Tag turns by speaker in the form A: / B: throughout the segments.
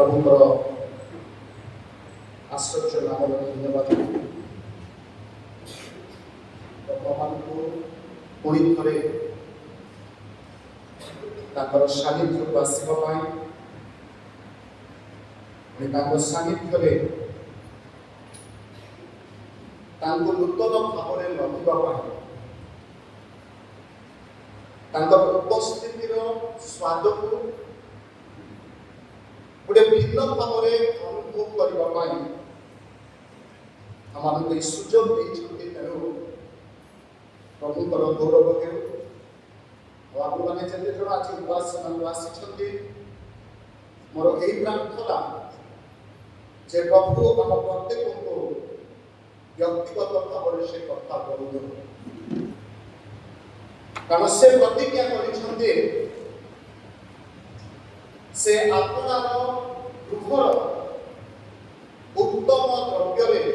A: प्रभुଙ୍କର आश्चर्य नाम धन्यवाद भगवानଙ୍କୁ पुणी थे सानिध्य को आसवाई सानिध्य नूतन भाव लगिवाई उपस्थितिर स्वाद को गोटे भिन्न भाव अनुभव करने आम सुजोग तेणु प्रभुଙ୍କର गौरव हेउ आप मैंने जिते जन आज उपासना आसी मोर यही प्रार्थना जे प्रभु आम प्रत्येक को व्यक्तिगत भाव से कथा करूँ कारण से प्रतिज्ञा से आपणार गृहर उत्तम द्रव्य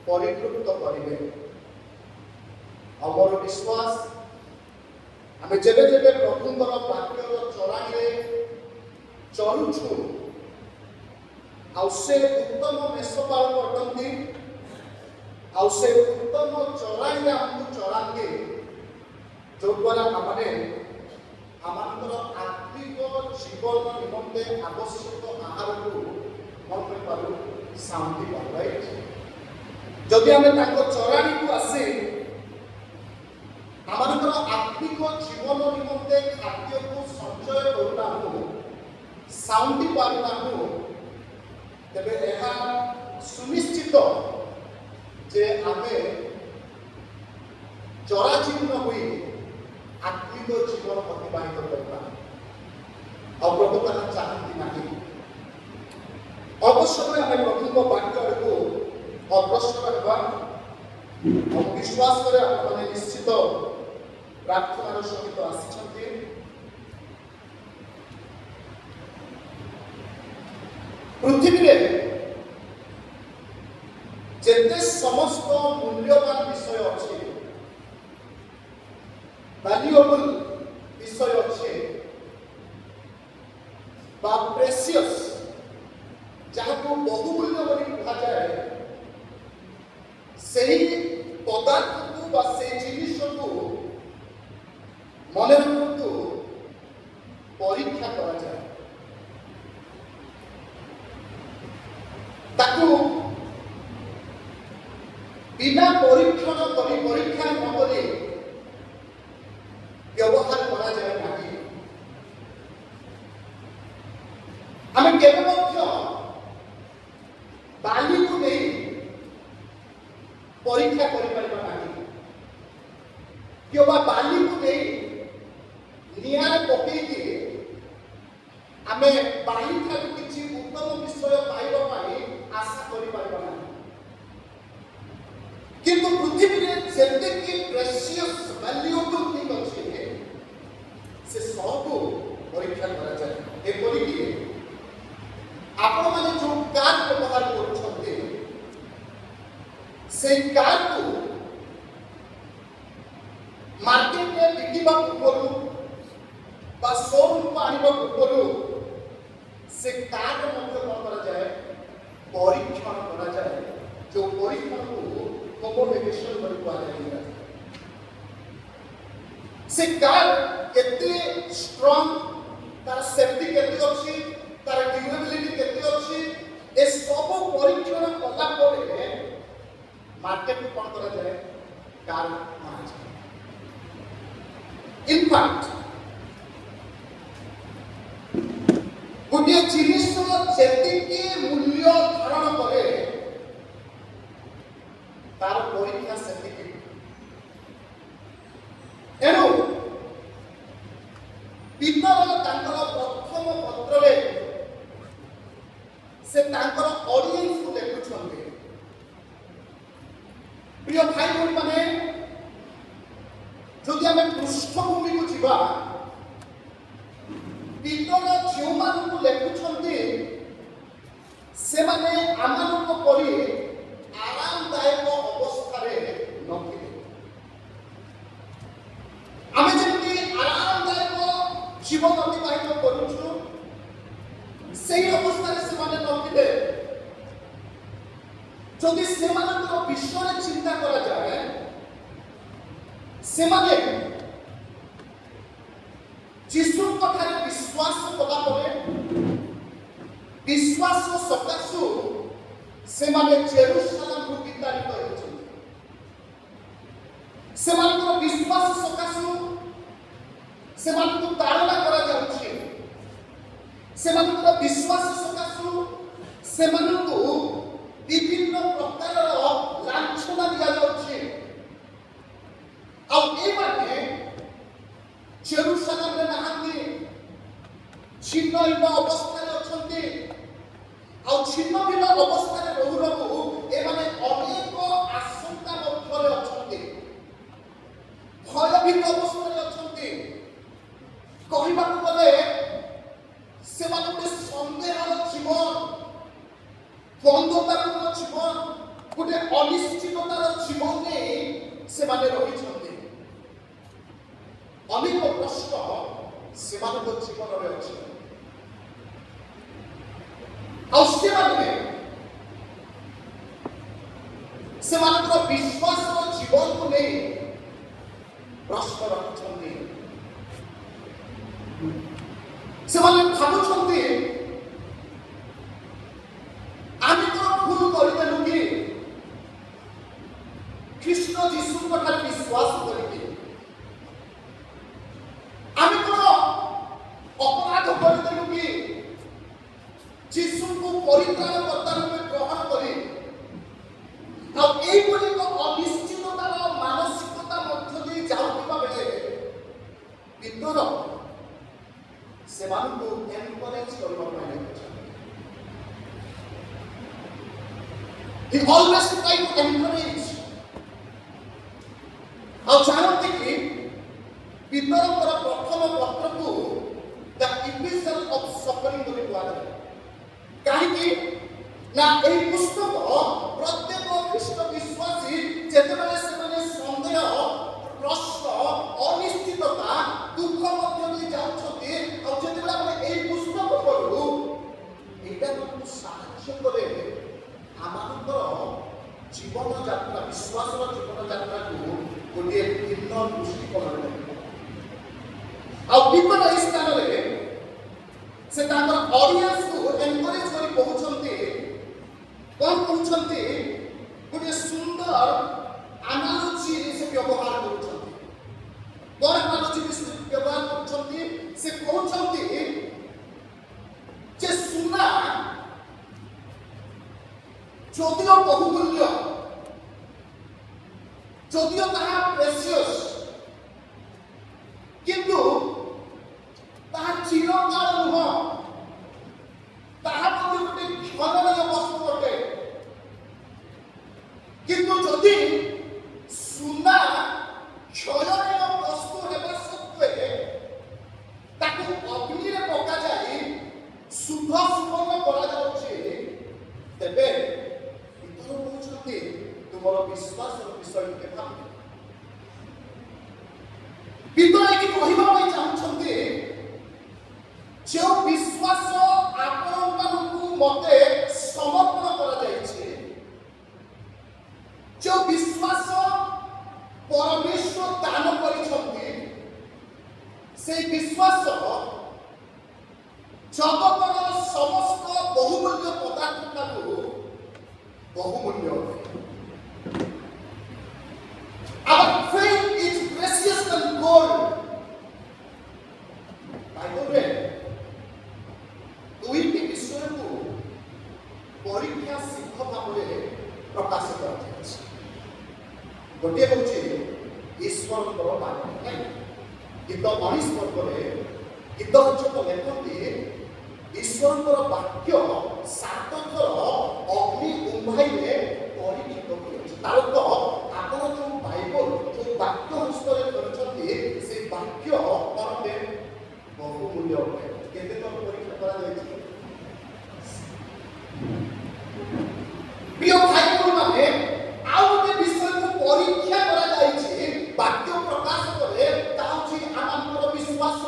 A: परितृप्त करेंगे अमर विश्वास आम जेबे जेबे प्रभुंकर वाक्यर चराई चलुछु से उत्तम मेषपाल करते से उत्तम चराई आमको चराते जो द्वारा आमने आमर आत्मिक जीवन निमंते आवश्यक आहार को शांति राइट जदि आम चराणी को आसे आम आत्मिक जीवन निमंते खाद्य को संचय करना शांति पाना तेरे यह सुनिश्चित जे आम जराजीर्ण हुई आत्मिक जीवन अतिबाहित करना प्रभु ताहा चाहती नहीं अवश्य आम प्रभु वाक्य को अग्रसर होगा और विश्वास करे आपने निश्चित प्रार्थनार सहित आसी पृथ्वी जेते समस्त मूल्यवान विषय अच्छे वैल्यूएबल विषय अच्छे बा प्रेशियस जहाँ को बहुमूल्य बोली कहा जाए सही पदार्थ को बा से जिनिस को मन रखु परीक्षा करा जाए ताकू बिना परीक्षण करी परीक्षा न करी व्यवहार करा जाए नहीं आम केवल बाली को नहीं परीक्षा कर बाली को नहीं निआर पकई आम बाली ठार किसी उत्तम विषय पाइबा आशा कर किंतु पृथ्वी जेते कि प्रेशियस वैल्यूएबल थिंग अछि से सब परीक्षा करा जाए एपरिक आपण माने जो कार व्यवहार करछन्ते से कार को मार्केट में बिकिबा पूर्व बा शोरूम में आनिबा पूर्व से कार मध्य करा जाए परीक्षण करा जाए जो परीक्षण को होमोलोगेशन बन पाएगा से कार केते स्ट्रांग तार सेफ्टी केते अछि तार ड्यूरेबिलिटी केते अछि ए सब परीक्षण कला परे मार्केट में कौन करा जाए कार माना जाए इन फैक्ट गोटे जिनिस जेतिकी मूल्य धारण करे तार परीक्षा सेतिकी एणु पितर तांकर प्रथम पत्र से तांकर ऑडियंस को देखुछन्ते प्रिय भाई भौणी माने जदि आम पृष्ठभूमि को जीवा पितर जो मान को लेखुछन्ते से माने आमान को परि आरामदायक अवस्था रे नथिले आमे जीवन अतिबाहित करूछु से যদি ସେମାନଙ୍କ ବିଷୟରେ ଚିନ୍ତା କରାଯାଏ ସେମାନେ ଯୀଶୁଙ୍କ ଠାରେ ବିଶ୍ୱାସ କଲା ପରେ ବିଶ୍ୱାସ ସକାଶୁ ସେମାନେ ଜେରୁସାଲେମକୁ ବିତାଡ଼ିତ ହେଉଛନ୍ତି। ସେମାନଙ୍କର ବିଶ୍ୱାସ ସକାଶୁ ସେମାନଙ୍କୁ ତାଡ଼ନା କରାଯାଉଛି। ସେମାନଙ୍କର ବିଶ୍ୱାସ ସକାଶୁ ସେମାନଙ୍କୁ ବିଭିନ୍ନ ପ୍ରକାରର ଲାଞ୍ଛନା ଦିଆଯାଉଛି। ଆଉ ଏମାନେ ଜେରୁସାଲେମରେ ନାହାନ୍ତି, ଛିନ୍ନ ଭିନ୍ନ ଅବସ୍ଥାରେ ଅଛନ୍ତି। ଆଉ ଛିନ୍ନ ଭିନ୍ନ ଅବସ୍ଥାରେ ରହୁ ରହୁ ଏମାନେ ଅନେକ ଆଶଙ୍କା ମଧ୍ୟରେ ଅଛନ୍ତି, ଭୟଭୀତ ଅବସ୍ଥାରେ ଅଛନ୍ତି। କହିବାକୁ ଗଲେ ସେମାନେ ଗୋଟେ ସନ୍ଦେହର ଜୀବନ, ଦ୍ୱନ୍ଦ୍ୱତାପୂର୍ଣ୍ଣ ଜୀବନ, ଗୋଟେ ଅନିଶ୍ଚିତତାର ଜୀବନରେ ସେମାନେ ରହିଛନ୍ତି। ଅନେକ ପ୍ରଶ୍ନ ସେମାନଙ୍କ ଜୀବନରେ ଅଛି। ଆଉ ସେମାନେ ସେମାନଙ୍କର ବିଶ୍ୱାସର ଜୀବନକୁ ନେଇ ପ୍ରଶ୍ନ ରଖୁଛନ୍ତି। ସେମାନେ ଭାବୁଛନ୍ତି ଆମେ କଣ ଭୁଲ କରିଦେଲୁ କି ଖ୍ରୀଷ୍ଟ ଯୀଶୁଙ୍କ ଠାରେ ବିଶ୍ୱାସ କରିକି? ଆମେ କଣ ଅପରାଧ କରିଦେଲୁ କି ଯୀଶୁଙ୍କୁ ପରିତ୍ରାଣକର୍ତ୍ତା ରୂପେ ଗ୍ରହଣ କରି? ଆଉ ଏଇଭଳି ଏକ ଅନିଶ୍ଚିତତାର ମାନସିକତା ମଧ୍ୟ ଦେଇ ଯାଉଥିବା ବେଳେ ପିତର ସେମାନଙ୍କୁ ଏନକରେଜ କରିବା ପାଇଁ ଲାଗିଛନ୍ତି। He always try to encourage. ଆଉ ଜାଣନ୍ତି କି ପିତରଙ୍କର ପ୍ରଥମ ପତ୍ରକୁ ଦ ଇପିସଲ୍ ଅଫ୍ ସଫରିଂ ବୋଲି କୁହାଯାଏ। କାହିଁକି ନା ଏହି ପୁସ୍ତକ ପ୍ରତ୍ୟେକ ଖ୍ରୀଷ୍ଟ ବିଶ୍ୱାସୀ ଯେତେବେଳେ ସେମାନେ ସନ୍ଦେହ, ପ୍ରଶ୍ନ, ଅନିଶ୍ଚିତତା, ଦୁଃଖ ମଧ୍ୟ ଦେଇ ଯାଉଛନ୍ତି, ଆଉ ଯେତେବେଳେ ଆମେ ଏହି ପୁସ୍ତକ ପଢୁ ଏଇଟା ଆମକୁ ସାହାଯ୍ୟ କରେ ଆମମାନଙ୍କର ଜୀବନ ଯାତ୍ରା, ବିଶ୍ୱାସର ଜୀବନ ଯାତ୍ରାକୁ ଗୋଟିଏ ଭିନ୍ନ ଦୃଷ୍ଟିକୋଣରେ ଦେଖିବା। ଆଉ ପିତର ଏହି ସ୍ଥାନରେ ସେ ତାଙ୍କର ଅଡିଏନ୍ସକୁ ଏନକରେଜ କରି କହୁଛନ୍ତି, କଣ କହୁଛନ୍ତି? ଗୋଟିଏ ସୁନ୍ଦର ଆନାଲୋଜି ସେ ବ୍ୟବହାର କରୁଛନ୍ତି। କଣ ଆନାଲୋଜି ବ୍ୟବହାର କରୁଛନ୍ତି? ସେ କହୁଛନ୍ତି ଯେ ସୁନା ଯଦିଓ ବହୁମୂଲ୍ୟ, ଯଦିଓ ତାହା ପ୍ରେସିୟସ୍, କିନ୍ତୁ ତାହା ଚିରକାଳ ନୁହଁ, ତାହା ମଧ୍ୟ ଗୋଟେ କ୍ଷଣନୀୟ ବସ୍ତୁ ଅଟେ। କିନ୍ତୁ ଯଦି ସୁନା କ୍ଷୟନୀୟ ବସ୍ତୁ ହେବା ସତ୍ତ୍ୱେ ତାକୁ ଅଗ୍ନିରେ ପକାଯାଇ ଶୁଦ୍ଧ ସୁବର୍ଣ୍ଣ କରାଯାଉଛି, ତେବେ ପିତର କହୁଛନ୍ତି ତୁମର ବିଶ୍ୱାସର ବିଷୟ ଟିକେ ଭାବ। ପିତର ଏଠି କହିବା ପାଇଁ ଚାହୁଁଛନ୍ତି ଯେଉଁ ବିଶ୍ୱାସ ଆପଣମାନଙ୍କୁ ମତେ ସମର୍ପଣ କରାଯାଇଛି, ଯେଉଁ ବିଶ୍ୱାସ ପରମେଶ୍ୱର ଦାନ କରିଛନ୍ତି, সেই ବିଶ୍ୱାସ ଜଗତର ସମସ୍ତ ବହୁମୂଲ୍ୟ ପଦାର୍ଥ ଠାରୁ ବହୁମୂଲ୍ୟ ଅଟେ। Our faith is precious than gold. ବାଇବଲରେ ଦୁଇଟି ବିଷୟକୁ ପରୀକ୍ଷା ସିଦ୍ଧ ଭାବରେ ପ୍ରକାଶ କରାଯାଇଛି। ଗୋଟିଏ ହେଉଛି ଈଶ୍ୱରଙ୍କର ବାକ୍ୟ। ଗୀତ 22 ଗୀତ ରଚକ ଲେଖନ୍ତି ଈଶ୍ୱରଙ୍କର ବାକ୍ୟ 7 ଥର ଅଗ୍ନି ଉମ୍ଭାଇରେ ପରୀକ୍ଷିତ ହୋଇଛି। ତାର ତ ଆପଣ ଯେଉଁ ବାଇବଲ, ଯେଉଁ ବାକ୍ୟ ହସ୍ତରେ ଧରିଛନ୍ତି, ସେ ବାକ୍ୟ ଅଟେ ବହୁମୂଲ୍ୟ ଅଟେ। କେତେ ଥର ପରୀକ୍ଷା କରାଯାଇଛି? ପ୍ରିୟ ଭାଇ ଭଉଣୀମାନେ, ଆଉ ଗୋଟେ ବିଷୟକୁ ପରୀକ୍ଷା କରାଯାଇଛି ବାକ୍ୟ ପ୍ରକାଶ କରେ, ତାହା ହେଉଛି ଆମମାନଙ୍କର ବିଶ୍ୱାସ।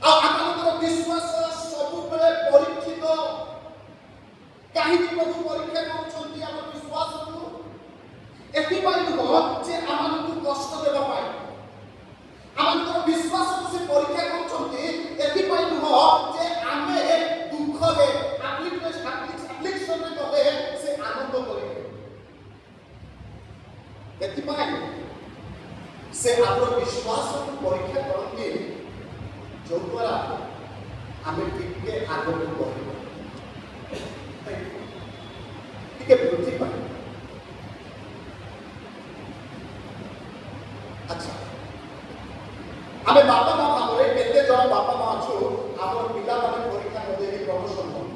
A: ଆଉ ଆମମାନଙ୍କର ବିଶ୍ୱାସ ସବୁବେଳେ ପରୀକ୍ଷିତ। କାହିଁକି ପ୍ରଭୁ ପରୀକ୍ଷା କରୁଛନ୍ତି ଆମ ବିଶ୍ୱାସକୁ? ଏଥିପାଇଁ ନୁହଁ ଯେ ଆମମାନଙ୍କୁ କଷ୍ଟ ଦେବା ପାଇଁ। ଆମଙ୍କର ବିଶ୍ୱାସକୁ ସେ ପରୀକ୍ଷା କରୁଛନ୍ତି ଏଥିପାଇଁ ନୁହଁ ଯେ ଆମେ ଦୁଃଖରେ ଆଫ୍ଲିକ୍ସନରେ ଗଲେ ସେ ଆନନ୍ଦ କରିବେ। ଏଥିପାଇଁ ସେ ଆମର ବିଶ୍ୱାସକୁ ପରୀକ୍ଷା କରନ୍ତି ଯଦ୍ୱାରା ଆମେ ଟିକେ ଆଗକୁ ବଢ଼ିବା, ଟିକେ ବୃଦ୍ଧି ପାଇବା। ଆଚ୍ଛା, ଆମେ ବାପା ମା ଭାବରେ କେତେ ଜଣ ବାପା ମା ଅଛୁ ଆମର ପିଲାମାନେ ପରୀକ୍ଷା ନ ଦେଇକି ପ୍ରମୋସନ କରୁ?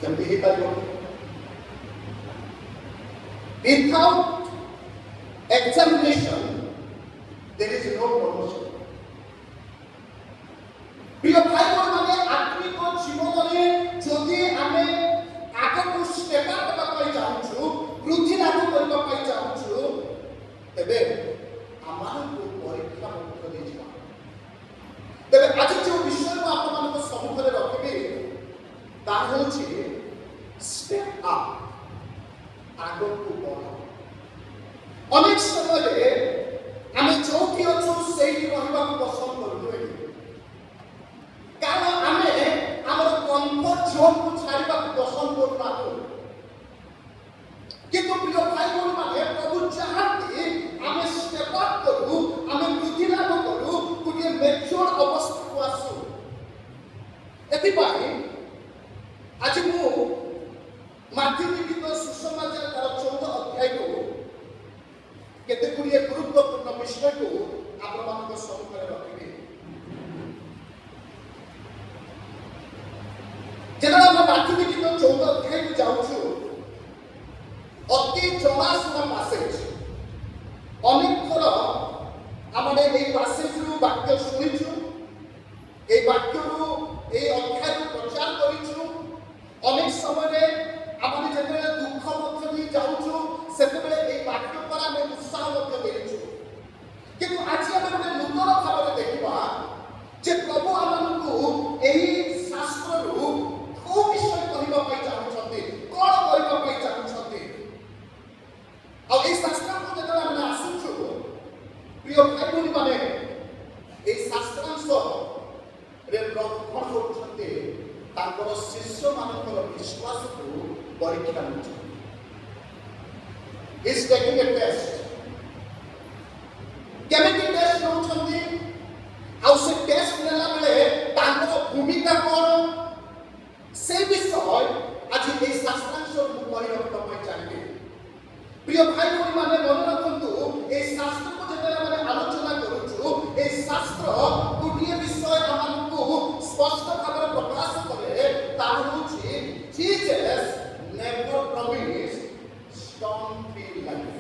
A: କେମିତି ହେଇପାରିବ? Without examination, there is no promotion. প্রিয় ভাই বোনମାନେ ଆତ୍ମିକ ଜୀବନରେ ଯଦି ଆମେ ଆଗକୁ ଷ୍ଟେପ୍ ଅପ୍ ହେବା ପାଇଁ ଚାହୁଁଛୁ, ବୃଦ୍ଧି ଲାଭ କରିବା ପାଇଁ ଚାହୁଁଛୁ, ତେବେ ଆମମାନଙ୍କୁ ପରୀକ୍ଷା ମୁକ୍ତ ଦେଇଯିବା। ତେବେ ଆଜି ଯେଉଁ ବିଷୟ ମୁଁ ଆପଣମାନଙ୍କ ସମ୍ମୁଖରେ ରଖିବି ତାହା ହେଉଛି ଷ୍ଟେପ୍ ଅପ୍, ଆଗକୁ ବଢ଼। ଅନେକ ସମୟରେ ଆମେ ଯୋଉଠି ଅଛୁ ସେଇଠି ରହିବାକୁ ପସନ୍ଦ କରୁଛୁ, କାରଣ ଆମେ ଆମର କମ୍ଫର୍ଟ ଜୋନ୍କୁ ଛାଡ଼ିବାକୁ ପସନ୍ଦ କରୁନାହୁଁ। କିନ୍ତୁ ପ୍ରିୟ ଭାଇ ଭଉଣୀମାନେ, ପ୍ରଭୁ ଚାହାନ୍ତି ଆମେ ଷ୍ଟେପ୍ ଅପ୍ କରୁ, ଆମେ ବୃଦ୍ଧି ଲାଭ କରୁ, ଗୋଟିଏ ମେଚ୍ୟୁର ଅବସ୍ଥାକୁ ଆସୁ। ଏଥିପାଇଁ ଆଜି ମୁଁ ମାଥ୍ୟୁ ଲିଖିତ ସୁସମାଚାର ତାର 14 ଅଧ୍ୟାୟକୁ କେତେ ଗୁଡ଼ିଏ ଗୁରୁତ୍ୱପୂର୍ଣ୍ଣ ବିଷୟକୁ ଆପଣମାନଙ୍କ ସମ୍ମୁଖରେ ରଖିବି। ଯେତେବେଳେ ଆମେ ମାଥ୍ୟୁ ଲିଖିତ 14 ଅଧ୍ୟାୟକୁ ଯାଉଛୁ, ଅତି ଜଣାଶୁଣା ପାସେଜ। ଅନେକ ଥର ଆମେ ଏହି ପାସେଜରୁ ବାକ୍ୟ ଶୁଣିଛୁ, ଏହି ବାକ୍ୟରୁ ଏହି ଅଧ୍ୟାୟରୁ ପ୍ରଚାର କରିଛୁ। ଅନେକ ସମୟରେ ଆମେ ଯେତେବେଳେ ଦୁଃଖ ମଧ୍ୟ ଦେଇ ଯାଉଛୁ ସେତେବେଳେ ଏହି ବାକ୍ୟ ଦ୍ୱାରା ଆମେ ଉତ୍ସାହ ମଧ୍ୟ ଦେଇଛୁ। କିନ୍ତୁ ଆଜି ଆମେ ଗୋଟେ ନୂତନ ଭାବରେ ଦେଖିବା ଯେ ପ୍ରଭୁ ଆମମାନଙ୍କୁ ଏହି ଶାସ୍ତ୍ରରୁ କୋଉ ବିଷୟ କହିବା ପାଇଁ ଚାହୁଁଛନ୍ତି, କଣ କରିବା ପାଇଁ ଚାହୁଁଛନ୍ତି। ଆଉ ଏହି ଶାସ୍ତ୍ରକୁ ଯେତେବେଳେ ଆମେ ଆସୁଛୁ, ପ୍ରିୟ ଭାଇ ଭଉଣୀମାନେ, ଏହି ଶାସ୍ତ୍ରାଂଶରେ ପ୍ରଭୁ କଣ କରୁଛନ୍ତି? ତାଙ୍କର ଶିଷ୍ୟମାନଙ୍କର ବିଶ୍ୱାସକୁ ପରୀକ୍ଷା ନେଉଛନ୍ତି। Is taking a test. କେମିତି ଟେଷ୍ଟ ନେଉଛନ୍ତି? ଆଉ ସେ ଟେଷ୍ଟ ନେଲା ବେଳେ ତାଙ୍କର ଭୂମିକା କଣ? ସେ ବିଷୟ ଆଜି ଏହି ଶାସ୍ତ୍ରାଂଶ ମୁଁ କହି ରଖିବା ପାଇଁ ଚାହିଁବି। ପ୍ରିୟ ଭାଇ ଭଉଣୀମାନେ, ମନେ ରଖନ୍ତୁ, ଏହି ଶାସ୍ତ୍ରକୁ ଯେତେବେଳେ ଆମେ ଆଲୋଚନା କରୁଛୁ, ଏହି ଶାସ୍ତ୍ର ଗୋଟିଏ ବିଷୟ ଆମମାନଙ୍କୁ ସ୍ପଷ୍ଟ ଭାବରେ ପ୍ରକାଶ କରେ, ତାହା ହେଉଛି Jesus never promised storm-free life.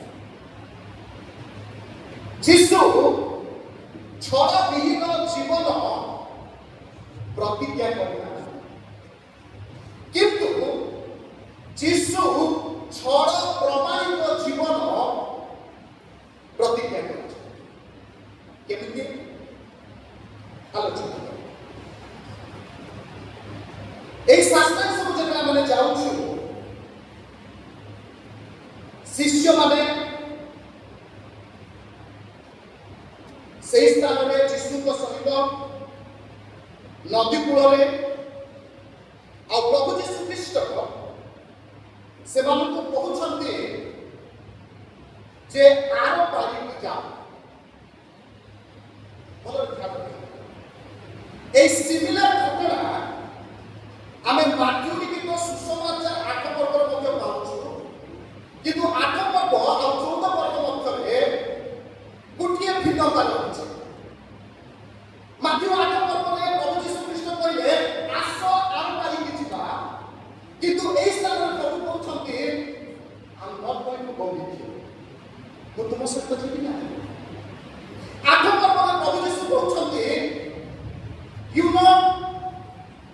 A: ଯୀଶୁ ଛଡ଼ବିହୀନ ଜୀବନ ପ୍ରତିଜ୍ଞା କରିନାହାନ୍ତି, କିନ୍ତୁ ଯୀଶୁ ଛଡ଼ ପ୍ରମାଣିତ ଜୀବନ ପ୍ରତିଜ୍ଞା କରିଛନ୍ତି। କେମିତି? ଆଲୋଚନା କରିବା। ଏହି ଶାସ୍ତ୍ରାଂଶକୁ ଯେତେବେଳେ ଆମେ ଯାଉଛୁ, ଶିଷ୍ୟମାନେ ସେହି ସ୍ଥାନରେ ଯୀଶୁଙ୍କ ସହିତ ନଦୀ କୂଳରେ, ଆଉ ପ୍ରଭୁ ଯୀଶୁ ଖ୍ରୀଷ୍ଟ ସେମାନଙ୍କୁ କହୁଛନ୍ତି ଯେ ଆର ପାରିକୁ ଯାଅ। ଭଲ ଧ୍ୟାନ ଦିଅ। এই সিমিলার ঘটনা ଆମେ ମାଥ୍ୟୁ ଲିଖିତ ସୁସମାଚାର 8 ପର୍ବର ମଧ୍ୟ ପାଉଛୁ, କିନ୍ତୁ 8 ପର୍ବ ଆଉ 14 ପର୍ବ ମଧ୍ୟରେ ଗୋଟିଏ ଭିନ୍ନତା ରହିଛି। ମାଥ୍ୟୁ 8 ପର୍ବରେ ପ୍ରଭୁ ଯୀଶୁ ଖ୍ରୀଷ୍ଟ କହିଲେ ଆସ ଆମ ପାରିକି ଯିବା, କିନ୍ତୁ ଏହି ସ୍ଥାନରେ ପ୍ରଭୁ କହୁଛନ୍ତି I'm not going to go with you. ମୁଁ ତୁମ ସହିତ ଯିବି ନାହିଁ। 8 ପର୍ବରେ ପ୍ରଭୁ ଯୀଶୁ କହୁଛନ୍ତି You know,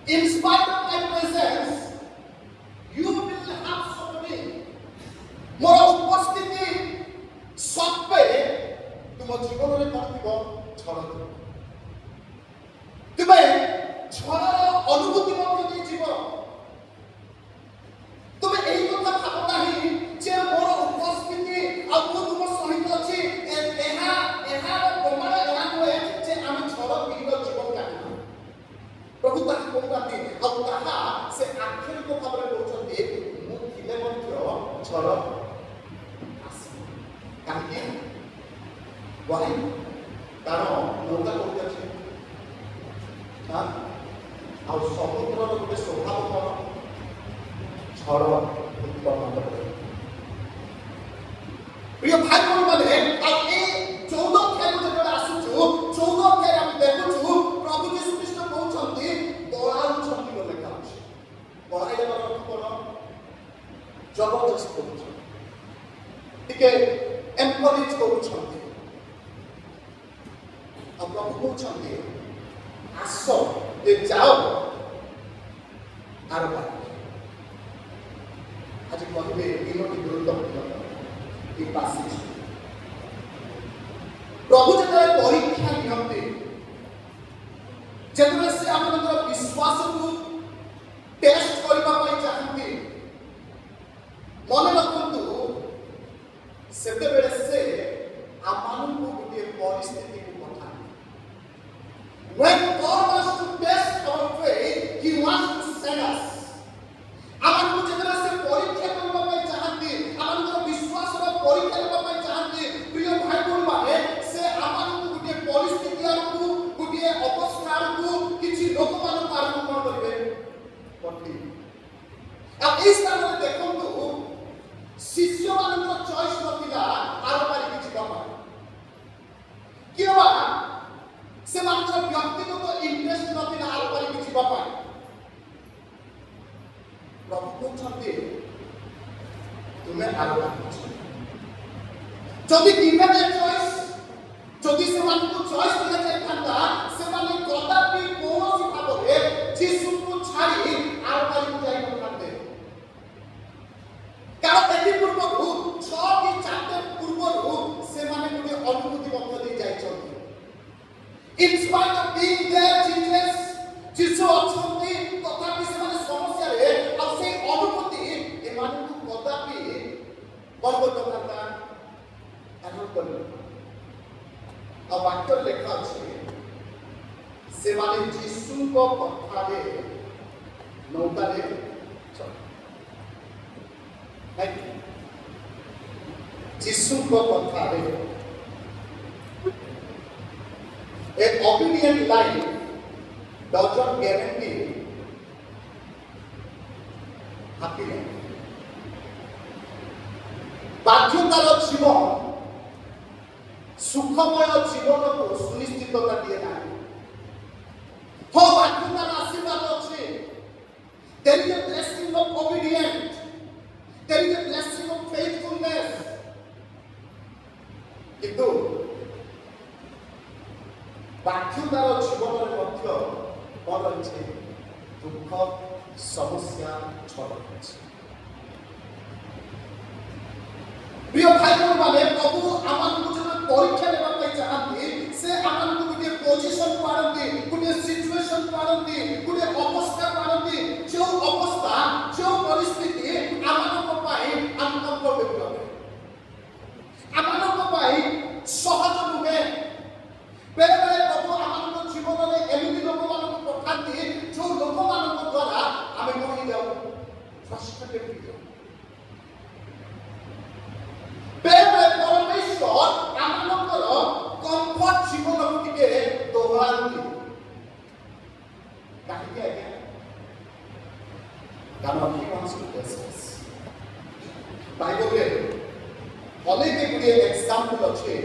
A: in spite of my presence, you will have somebody. ମୋର ଉପସ୍ଥିତି ସତ୍ତ୍ୱେ ତୁମ ଜୀବନରେ କଣ ଥିବ? ଝଡ଼ ଥିବ। ତେବେ ଝଡ଼ର ଅନୁଭୂତି ମଧ୍ୟ से आक्षरिक भाव में कहते मु थिले मध्य झड़ आसे काहे वाई कारण नौका कोठी अछि हां आ समुद्र रो गोटे स्वभाव कोन झड़ उत्पन्न करे प्रिय भाई बहन माने आ ए 14 अध्याय जब आसुछु 14 अध्याय हम देखुछु प्रभु यीशु ख्रीष्ट कहउछन्ती बळाउछन्ती बोले लेखा अछि बळाइला अर्थ कोन जबरदस्त कहउछ टिके एनकरेज कहउछन्ती आ प्रभु कहउछन्ती आसो ए जाओ आरो आज कहबे तीनोटी गुरुत्वपूर्ण एक पासेज प्रभु जतरे परीक्षा नियंते जतरे से आपनकर विश्वास को टेस्ट करबा पई चाहते मन रखंतु सेते बेले से आमान को गोटे परिस्थिति को पठा when God wants to test our faith he wants to send us आमान को जतरे से परीक्षा करबा पई चाहते आमान विश्वास रो परीक्षा करबा पई चाहते प्रिय भाई बहन माने से आमान को गोटे परिस्थिति को गोटे अवस्था को किछि लोक मान पार कोन करबे पठी अब इस तरह देखंतु शिष्य मान चॉइस नथिला आर पारी किछि बाबा केवा से मात्र व्यक्तिगत इंटरेस्ट नथिला आर पारी किछि बाबा प्रभु कहते तुम्हें आरो जदि गिवन ए चॉइस जदि से मान को चॉइस दिया जाय थांता से मान कदापि कोनोसी भाबरे जीसु को छाड़ी आर पारी को जाय नथाते कारण एति पूर्वरु 6 कि 4 पूर्वरु से माने गोटे अनुभूति मध्य दे जाय छथि in spite of being there Jesus जीसु अछंती तथापि से माने समस्या रे आ से अनुभूति ए मान को कदापि बरबत करता एनो कर अब वाक्य लेखा अछि से माने जीसु को कथा रे नौका रे चल नहीं जीसु को कथा रे एक obedient life does not guarantee happiness बाध्यतार जीवन सुखमय जीवन को सुनिश्चितता दिए ना हो बाध्यतार आशीर्वाद अच्छे there is a blessing of obedience there is a blessing of faithfulness किंतु बाध्यतार जीवन मध्य कौन अच्छे दुख समस्या छड़ अच्छे प्रिय भाई बहन माने प्रभु आमान को जब परीक्षा लेबा पई चाहନ୍ତି से आमान को गोटे पोजीशन पारନ୍ତି गोटे सिचुएशन पारନ୍ତି गोटे अवस्था पारନ୍ତି जो अवस्था जो परिस्थिति आमान को पाई अनकंफर्टेबल आमान को पाई सहज नुहे बेले बेले प्रभु आमान को जीवन रे एमिति लोक मान को पठाନ୍ତି जो लोक मान को द्वारा आमे कोहि जाऊ फ्रस्ट्रेटेड हो परमेश्वर आमानकर कंफर्ट जीवन को टिके दोहराती काहे आज्ञा कारण he wants to test us Bible रे अनेक गुडी एग्जांपल अछि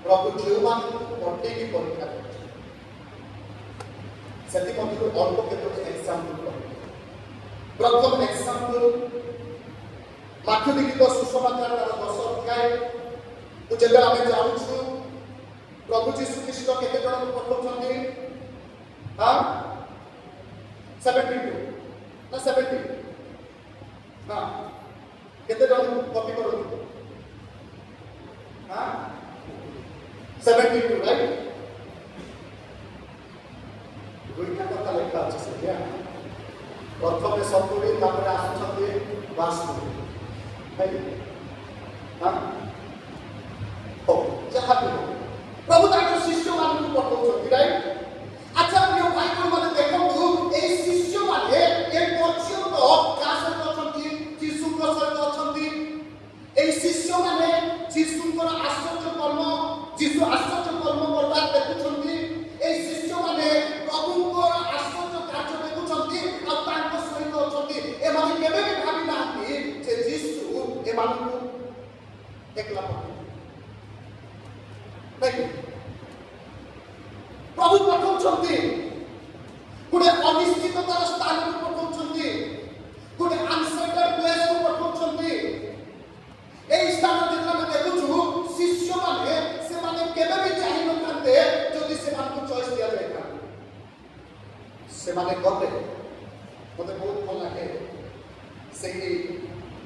A: प्रभु जीवन पट्टे की परीक्षा करछि सेति मध्य अल्प केतो एग्जांपल प्रथम एग्जांपल माथु लिखित सुसमाचार 10 अध्याय तो जब आमे जाउछु प्रभु यीशु ख्रीष्ट केते जण को पठौछन्ती हां 72 ना 70 हां केते जण कॉपी करू हां 72 राइट दुईटा कथा लेखा अछि से प्रथम 70 तापर आछन्ती 62 हाँ हो जहाँ भी हो प्रभु ताकर शिष्य मान को पठौछन्ती राइट अच्छा प्रिय भाई को माने देखो ए शिष्य माने एक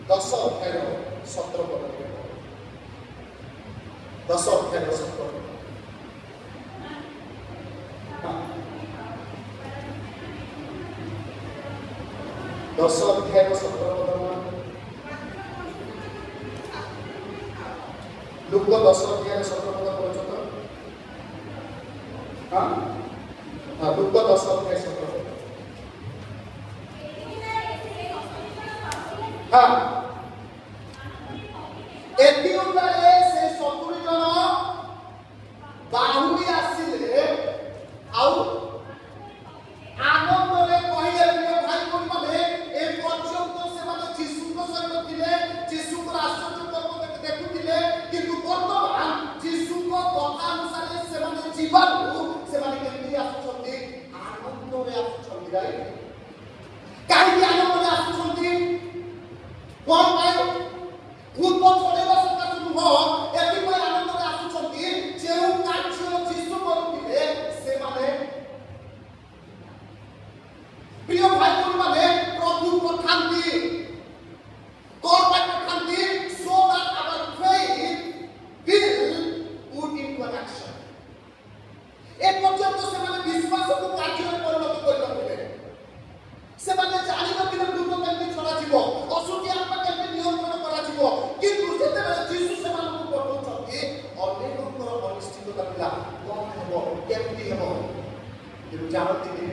A: 10 ଅଧ୍ୟାୟର 17 ପଦ। 10 ଅଧ୍ୟାୟର 17 ପଦ। 10 ଅଧ୍ୟାୟର 17 ପଦ। ଲୁକ 10 ଅଧ୍ୟାୟର 17 ପଦ ପର୍ଯ୍ୟନ୍ତ। ଲୁକ 10 ଅଧ୍ୟାୟ 17 ପଦ। ଏଥିରେ ସେ 70 ଜଣ ବାହୁଡ଼ି ଆସିଲେ ଆଉ ଆନନ୍ଦରେ କହିଲେ, ପ୍ରିୟ ଭାଇ ଭଉଣୀମାନେ, ଏ ପର୍ଯ୍ୟନ୍ତ ସେମାନେ ଯୀଶୁଙ୍କ ସହିତ ଥିଲେ, ଯୀଶୁଙ୍କର ଆଶ୍ଚର୍ଯ୍ୟ କର୍ମ ଦେଖୁଥିଲେ, କିନ୍ତୁ ବର୍ତ୍ତମାନ ଯୀଶୁଙ୍କ କଥା ଅନୁସାରେ ସେମାନେ ଯିବାରୁ ସେମାନେ କେମିତି ଆସୁଛନ୍ତି? ଆନନ୍ଦରେ ଆସୁଛନ୍ତି। କାହିଁକି ଆନନ୍ଦରେ ଆସୁଛନ୍ତି? କଣ ପାଇଁ? ଭୂତ ଛଡ଼େଇବା ସକାଶେ ନୁହଁ, ଏଥିପାଇଁ ଆନନ୍ଦରେ ଆସୁଛନ୍ତି ଯେଉଁ କାର୍ଯ୍ୟ ଯୀଶୁ କରୁଥିଲେ ସେମାନେ। ପ୍ରିୟ ଭାଇ ଭଉଣୀମାନେ, ପ୍ରଭୁ ପଠାନ୍ତି। କଣ ପାଇଁ ପଠାନ୍ତି? So that our faith will put into an action. ଏ ପର୍ଯ୍ୟନ୍ତ ସେମାନେ ବିଶ୍ୱାସକୁ କାର୍ଯ୍ୟରେ ପରିଣତ କରିନଥିଲେ। ସେମାନେ ଜାଣିନଥିଲେ ଭୂତ କେମିତି ଛଡ଼ାଯିବ, ଅଶୁଦ୍ଧ ଆତ୍ମା କେମିତି ନିୟନ୍ତ୍ରଣ କରାଯିବ। କିନ୍ତୁ ଯେତେବେଳେ ଯୀଶୁ ସେମାନଙ୍କୁ ପଠାଉଛନ୍ତି, ଅନେକଙ୍କର ଅନିଶ୍ଚିତତା ଥିଲା, କଣ ହେବ, କେମିତି ହେବ। କିନ୍ତୁ ଜାଣନ୍ତି କି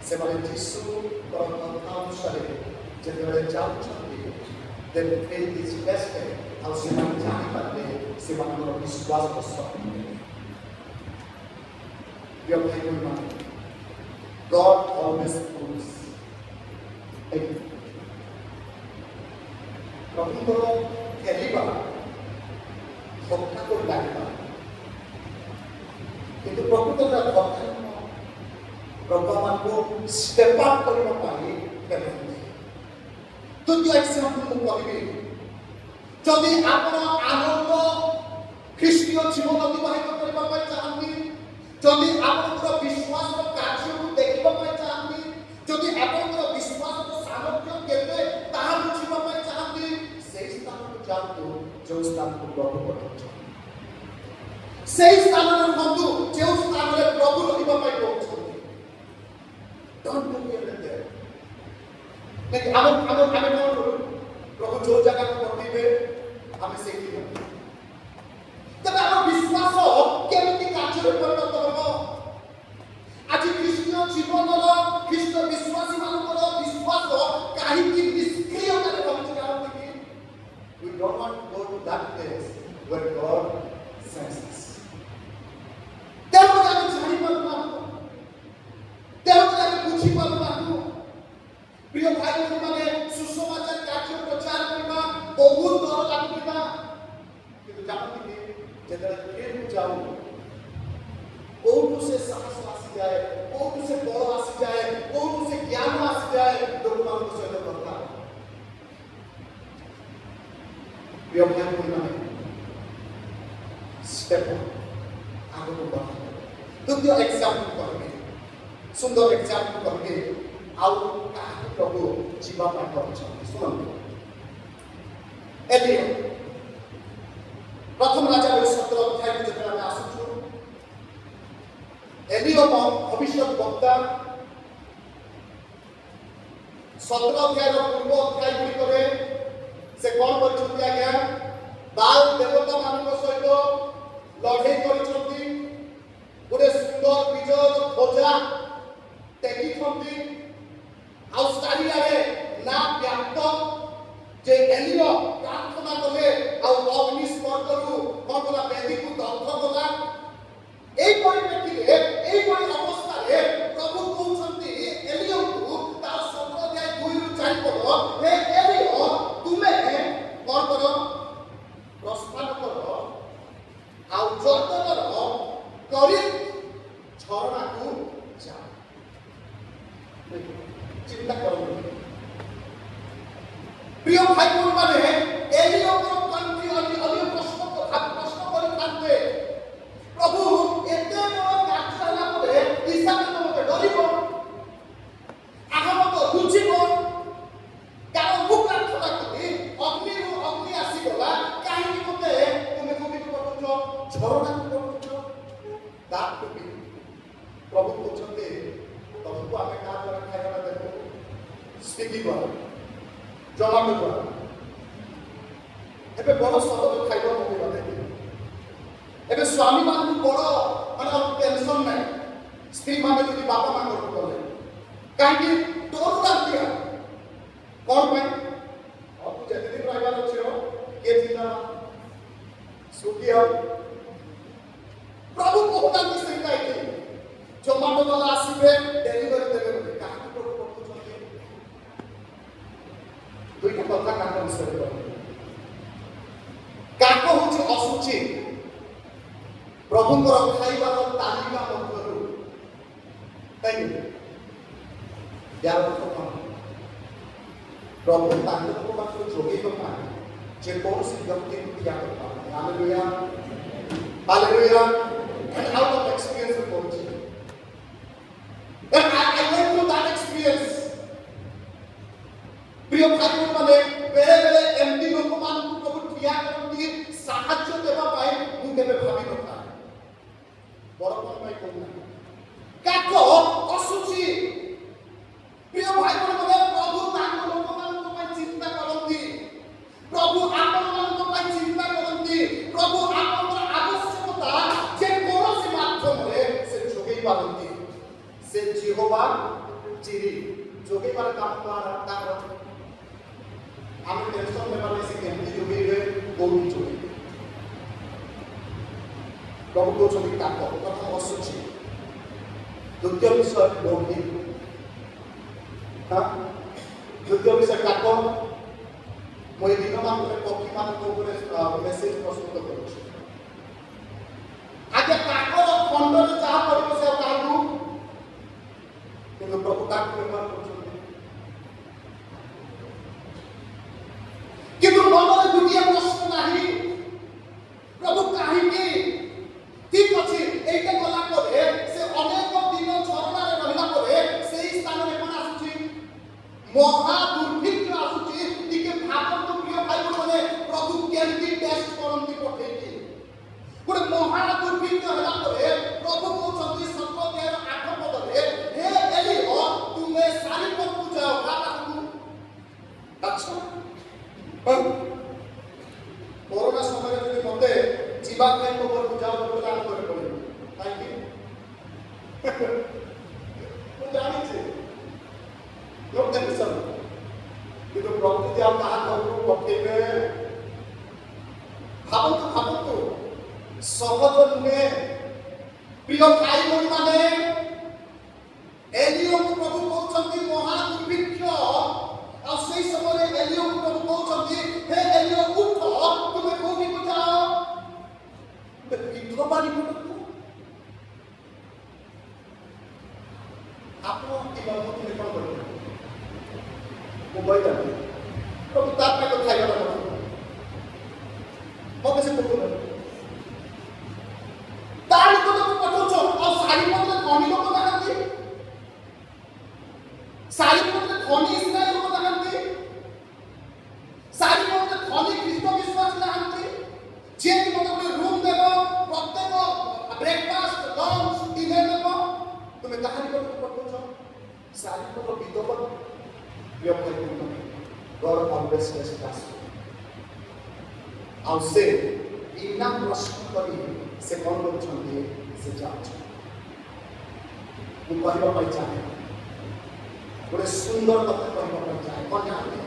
A: ସେମାନେ ଯୀଶୁଙ୍କର କଥା ଅନୁସାରେ ଯେତେବେଳେ ଯାଉଛନ୍ତି, ଆଉ ସେମାନେ ଜାଣିପାରିଲେ ସେମାନଙ୍କର ବିଶ୍ୱାସର ଶକ୍ତି। ପ୍ରିୟ ଭାଇ ଭଉଣୀମାନେ, God always proves. ପ୍ରଭୁଙ୍କର ଖେଳିବା ଧୋକା କରି ଲାଗିବା, କିନ୍ତୁ ପ୍ରକୃତରେ ଧୋକା ପ୍ରଭୁମାନଙ୍କୁ ଷ୍ଟେପ୍ ଅପ୍ କରିବା ପାଇଁ ଖେଳନ୍ତି। ଦ୍ୱିତୀୟ ଏକ୍ସାମ୍ପଲ୍ ମୁଁ କହିବି, ଯଦି ଆପଣ ଆନନ୍ଦ ଖ୍ରୀଷ୍ଟୀୟ ଜୀବନ ଅତିବାହିତ କରିବା ପାଇଁ ଚାହାନ୍ତି, ଯଦି ଆପଣଙ୍କର ବିଶ୍ୱାସର କାର୍ଯ୍ୟକୁ ଦେଖିବା ପାଇଁ ଚାହାନ୍ତି, ଯଦି ଆପଣଙ୍କର ବିଶ୍ୱାସର ସାମର୍ଥ୍ୟ କେତେ ତାହା ବୁଝିବା ପାଇଁ ଚାହାନ୍ତି, ସେହି ସ୍ଥାନକୁ ଯାଆନ୍ତୁ ଯେଉଁ ସ୍ଥାନକୁ ପ୍ରଭୁ ପଠାଉଛନ୍ତି। ସେହି ସ୍ଥାନରେ ରୁହନ୍ତୁ ଯେଉଁ ସ୍ଥାନରେ ପ୍ରଭୁ ରହିବା ପାଇଁ କହୁଛନ୍ତି। ଆମେ କଣ କରୁ? ପ୍ରଭୁ ଯୋଉ ଜାଗାକୁ ପଠେଇବେ ଆମେ ସେଇଠି ଯିବୁ। ତେବେ ଆମ ବିଶ୍ୱାସ କେମିତି କାର୍ଯ୍ୟରେ ପରିଣତ ହେବ? ଆଜି ଖ୍ରୀଷ୍ଟୀୟ ଜୀବନର ଖ୍ରୀଷ୍ଟ ବିଶ୍ୱାସୀ ମାନଙ୍କର ବିଶ୍ୱାସ କାହିଁକି ନିଷ୍କ୍ରିୟତାରେ ରହୁଛି? ଜାଣନ୍ତି କି? We don't want to go to that place where God sends us. ତେଣୁକରି ଆମେ ଜାଣିପାରୁନାହୁଁ, ତେଣୁକରି ଆମେ ବୁଝିପାରୁନାହୁଁ। ପ୍ରିୟ ଭାଇ ଭଉଣୀମାନେ, ସୁସମାଚାର କାର୍ଯ୍ୟ ପ୍ରଚାର କରିବା ବହୁତ ଡର ଲାଗୁଥିଲା, କିନ୍ତୁ ଜାଣନ୍ତି କି ଯେତେବେଳେ ଫିଲ୍ଡକୁ ଯାଉ, କୋଉଠୁ ସେ ସାହସ ଆସିଯାଏ, କୋଉଠୁ ସେ ବଳ ଆସିଯାଏ, କୋଉଠୁ ସେ ଜ୍ଞାନ ଆସିଯାଏ ଲୋକମାନଙ୍କ ସହିତ କଥା। ପ୍ରିୟ ଭାଇ ଭଉଣୀମାନେ, ଷ୍ଟେପ୍ ଆଗକୁ ବଢ଼। ଦ୍ୱିତୀୟ ଏକ୍ସାମ୍ପଲ୍ କହିବି, ସୁନ୍ଦର ଏକ୍ସାମ୍ପଲ୍ କହିବି, ଆଉ କାହାକୁ ପ୍ରଭୁ ଯିବା ପାଇଁ କହିଛନ୍ତି ଶୁଣନ୍ତୁ। ଏଲିୟ, ପ୍ରଥମ ରାଜା 17 ଅଧ୍ୟାୟକୁ ଯେତେବେଳେ ଆମେ ଆସୁଛୁ, ଏଲିୟ ଭବିଷ୍ୟତ ବକ୍ତା 17 ଅଧ୍ୟାୟର ପୂର୍ବ ଅଧ୍ୟାୟ ଗୁଡ଼ିକରେ ସେ କଣ କରିଛନ୍ତି? ଆଜ୍ଞା, ବାଲ ଦେବତା ମାନଙ୍କ ସହିତ ଲଢ଼େଇ କରିଛନ୍ତି, ଗୋଟେ ସୁନ୍ଦର ବିଜୟର ଧ୍ୱଜା ଟେକିଛନ୍ତି, ଆଉ ଚାରିଆଡ଼େ ନା ବ୍ୟାପ୍ତ ଯେ ଏଲିୟ ପ୍ରାର୍ଥନା କଲେ ଆଉ ଅଗ୍ନି ସ୍ପର୍ଶରୁ କଣ କଲା? ବେଦୀକୁ ଦଗ୍ଧ କଲା। এই পরিপ্রেক্ষিতে এইভাবে অবস্থায় প্রভু কହୁଛନ୍ତି এলিয়ଙ୍କୁ তার 17 অধ্যায় 2 ରୁ 4 পদ, হে এলিয় ତୁମେ କଣ କର? ପ୍ରସ୍ଥାନ କର ଆଉ ଜର୍ଦ୍ଦାନର କରିତ ଝରଣାକୁ ଯାଅ। ଚିନ୍ତା କରନ୍ତୁ প্রিয় ভাই বোনମାନେ, ଏଲିୟଙ୍କର କଣ୍ଟ୍ରି ଅଲିୟ ପ୍ରଶ୍ନ କରିଥାନ୍ତେ, ପ୍ରଭୁ ଏତେ ବଡ଼ କାର୍ଯ୍ୟ ହେଲା ପରେ ଇସାକ ମୋତେ ଡରିବ, ଆହା ମୋତେ ଲୁଚିବ, କାରଣ ମୁଁ ପ୍ରାର୍ଥନା କଲି ସ୍ୱିଗି ଦ୍ୱାରା ଜୋମାଟୋ ଦ୍ୱାରା ଏବେ ବଡ଼ ସହଜ ଖାଇବା ମଗେଇବା ଦେବେ। ଏବେ ସ୍ୱାମୀମାନଙ୍କୁ ବଡ଼ ମାନେ ଟେନସନ୍ ନାହିଁ। ସ୍ତ୍ରୀମାନେ ଯଦି ବାପା ମା ଘରକୁ ଗଲେ କାହିଁକି ଡରୁନାହାନ୍ତି? କ'ଣ ପାଇଁ? ତୁ ଯେତେ ଦିନ ରହିବାର ଅଛି କିଏ ଚିନ୍ତା ସୁଖୀ ହଉ। ପ୍ରଭୁ କହୁନାହାନ୍ତି ସେଇଟା ଏଠି ଜୋମାଟୋ ବାଲା ଆସିବେ ଡେଲିଭରି ଦେବେ ବୋଲି। କାହାକୁ ପ୍ରଭୁ କହୁଛନ୍ତି? ଦୁଇଟା କଥା କାହା ବିଷୟରେ କହିବେ। କାକ ହେଉଛି ଅଶୁଚି ପ୍ରଭୁଙ୍କର ଖାଇବାର ତାଲିକା ମଧ୍ୟରୁ। କାହିଁକି? ଯାହାର ଅର୍ଥ କ'ଣ? ପ୍ରଭୁ ତାଙ୍କ ପାଖରୁ ଯୋଗେଇବା ପାଇଁ ଯେକୌଣସି ବ୍ୟକ୍ତିକୁ ତ୍ୟାଗ କରିପାରନ୍ତି। Hallelujah hallelujah. Out of experience କହୁଛି। And I went through that experience. ପ୍ରିୟ ଭାଇ ମାନେ ବେଳେବେଳେ ଏମିତି ଲୋକମାନଙ୍କୁ ପ୍ରଭୁ ଠିଆ କରନ୍ତି ସାହାଯ୍ୟ ଦେବା ପାଇଁ ମୁଁ କେବେ ଭାବି ନଥାଏ। ବଡ଼ କ'ଣ ପାଇଁ କହୁନାହିଁ? କାକ ଅଶୁଚି। ପ୍ରିୟ ଭାଇ ମାନେ ପ୍ରଭୁ ତାଙ୍କ ଲୋକମାନଙ୍କ ପାଇଁ ଚିନ୍ତା କରନ୍ତି। ପ୍ରଭୁ ଆପଣମାନଙ୍କ ପାଇଁ ଚିନ୍ତା କରନ୍ତି। ପ୍ରଭୁ ଆପଣଙ୍କର ଆବଶ୍ୟକତା ଯେକୌଣସି ମାଧ୍ୟମରେ ସେ ଯୋଗେଇ ପାରନ୍ତି। ସେ ଜିହୋବା ଚିରି ଯୋଗେଇବାର କାମ ତାର। ଆମେ ଟେନସନ୍ ନେବାରେ ସେ କେମିତି ଯୋଗେଇବେ, କୋଉଠି ଯୋଗେଇବେ? ପ୍ରଭୁ କହୁଛନ୍ତି କାକ। ପ୍ରଥମ ଅଶୁଚି, ଦ୍ୱିତୀୟ ବିଷୟ ଲୋଭୀ। ଦ୍ୱିତୀୟ ବିଷୟ କାକ। ମୁଁ ଏଇ ଦିନମାନଙ୍କରେ ପକ୍ଷୀମାନଙ୍କ ଉପରେ ମେସେଜ ପ୍ରସ୍ତୁତ କରୁଛି। ଆଗେ କାକର ଖଣ୍ଡରେ ଯାହା ପଡ଼ିବ ସେ କାହାକୁ, କିନ୍ତୁ ପ୍ରଭୁ କାକୁ ବ୍ୟବହାର କରୁଛନ୍ତି। କିନ୍ତୁ ମନରେ ଗୋଟିଏ ପ୍ରଶ୍ନ ନାହିଁ, ପ୍ରଭୁ କାହିଁକି? ଠିକ ଅଛି, ଏଇଟା ଗଲା ପରେ ସେ ଅନେକ ଦିନ ଝରଣାରେ ରହିଲା ପରେ ସେଇ ସ୍ଥାନରେ କ'ଣ ଆସୁଛି? ମହା ଦୁର୍ଭିକ୍ଷ ଆସୁଛି। ଟିକେ ଭାବନ୍ତୁ ପ୍ରିୟ ଭାଇ ମାନେ ପ୍ରଭୁ କେମିତି ଟେଷ୍ଟ କରନ୍ତି ପଠେଇକି। ଗୋଟେ ମହା ଦୁର୍ଭିକ୍ଷ ହେଲା ପରେ ପ୍ରଭୁ କହୁଛନ୍ତି 7:8 ପଦରେ, ହେ ଏଲିହ ତୁମେ ସାରିପଥକୁ ଯାଅ। କାହାକୁ? ଆଚ୍ଛା, କରୋନା ସମୟରେ ଯଦି ମତେ ଯିବା ପାଇଁ ଘରକୁ ଯାଅ ବୋଲେ ଆମେ କରି ପଡ଼ିବ। କାହିଁକି? ମୁଁ ଜାଣିଛି नो टेंशन। କିନ୍ତୁ ପ୍ରଭୁ ଯଦି ଆଉ କାହା ଘରକୁ ପଠେଇବେ, ଭାବନ୍ତୁ ସହଜ ନୁହେଁ। ପ୍ରିୟ ଭାଇ ଭଉଣୀ ମାନେ ଏଲିୟକୁ ପ୍ରଭୁ କହୁଛନ୍ତି ମହା ଦୁର୍ଭିକ୍ଷ। ଆଉ ସେଇ ସମୟରେ ଏଲିୟକୁ ପ୍ରଭୁ କହୁଛନ୍ତି, ହେ ଏଲିୟ ଉଠ, ତୁମେ କୋଉଠିକୁ ଯାଅ? ବିଧବା ନିକଟକୁ। ଆପଣ କି ବାବୁଥିଲେ କ'ଣ କରିବେ? ମୁଁ କହିଥାନ୍ତି ପ୍ରଭୁ ତା ପାଇଁ ତ ଖାଇବାଟା କଥା ମୋତେ ସେ ପଠଉନ। ତା ନିକଟକୁ ପଠଉଛ। ଆଉ ସାରିପଥରେ ଧନୀ ଲୋକ ନାହାନ୍ତି? ସାରିପଥରେ ଧନୀ ଇସ୍ରାଏଲ ଲୋକ ନାହାନ୍ତି? ସାରିପଥରେ ଧନୀ ଖ୍ରୀଷ୍ଟ ବିଶ୍ୱାସ ନାହାନ୍ତି? ଯିଏକି ମୋତେ ଗୋଟେ ରୁମ୍ ଦେବ, ପ୍ରତ୍ୟେକ ବ୍ରେକଫାଷ୍ଟ, ଲଞ୍ଚ, ଡିନର ଦେବ। ତୁମେ କାହା ନିକଟକୁ ପଠଉଛ? ସାରିପଥର ବିଧବା। God always does that. ଆଉ ସେ ବିନା ପ୍ରଶ୍ନ କରି ସେ କ'ଣ କରୁଛନ୍ତି? ସେ ଯାଉଛନ୍ତି। ମୁଁ କହିବା ପାଇଁ ଚାହେଁ, ଗୋଟେ ସୁନ୍ଦର କଥା କହିବା ପାଇଁ ଚାହେଁ। କ'ଣ ଜାଣନ୍ତି?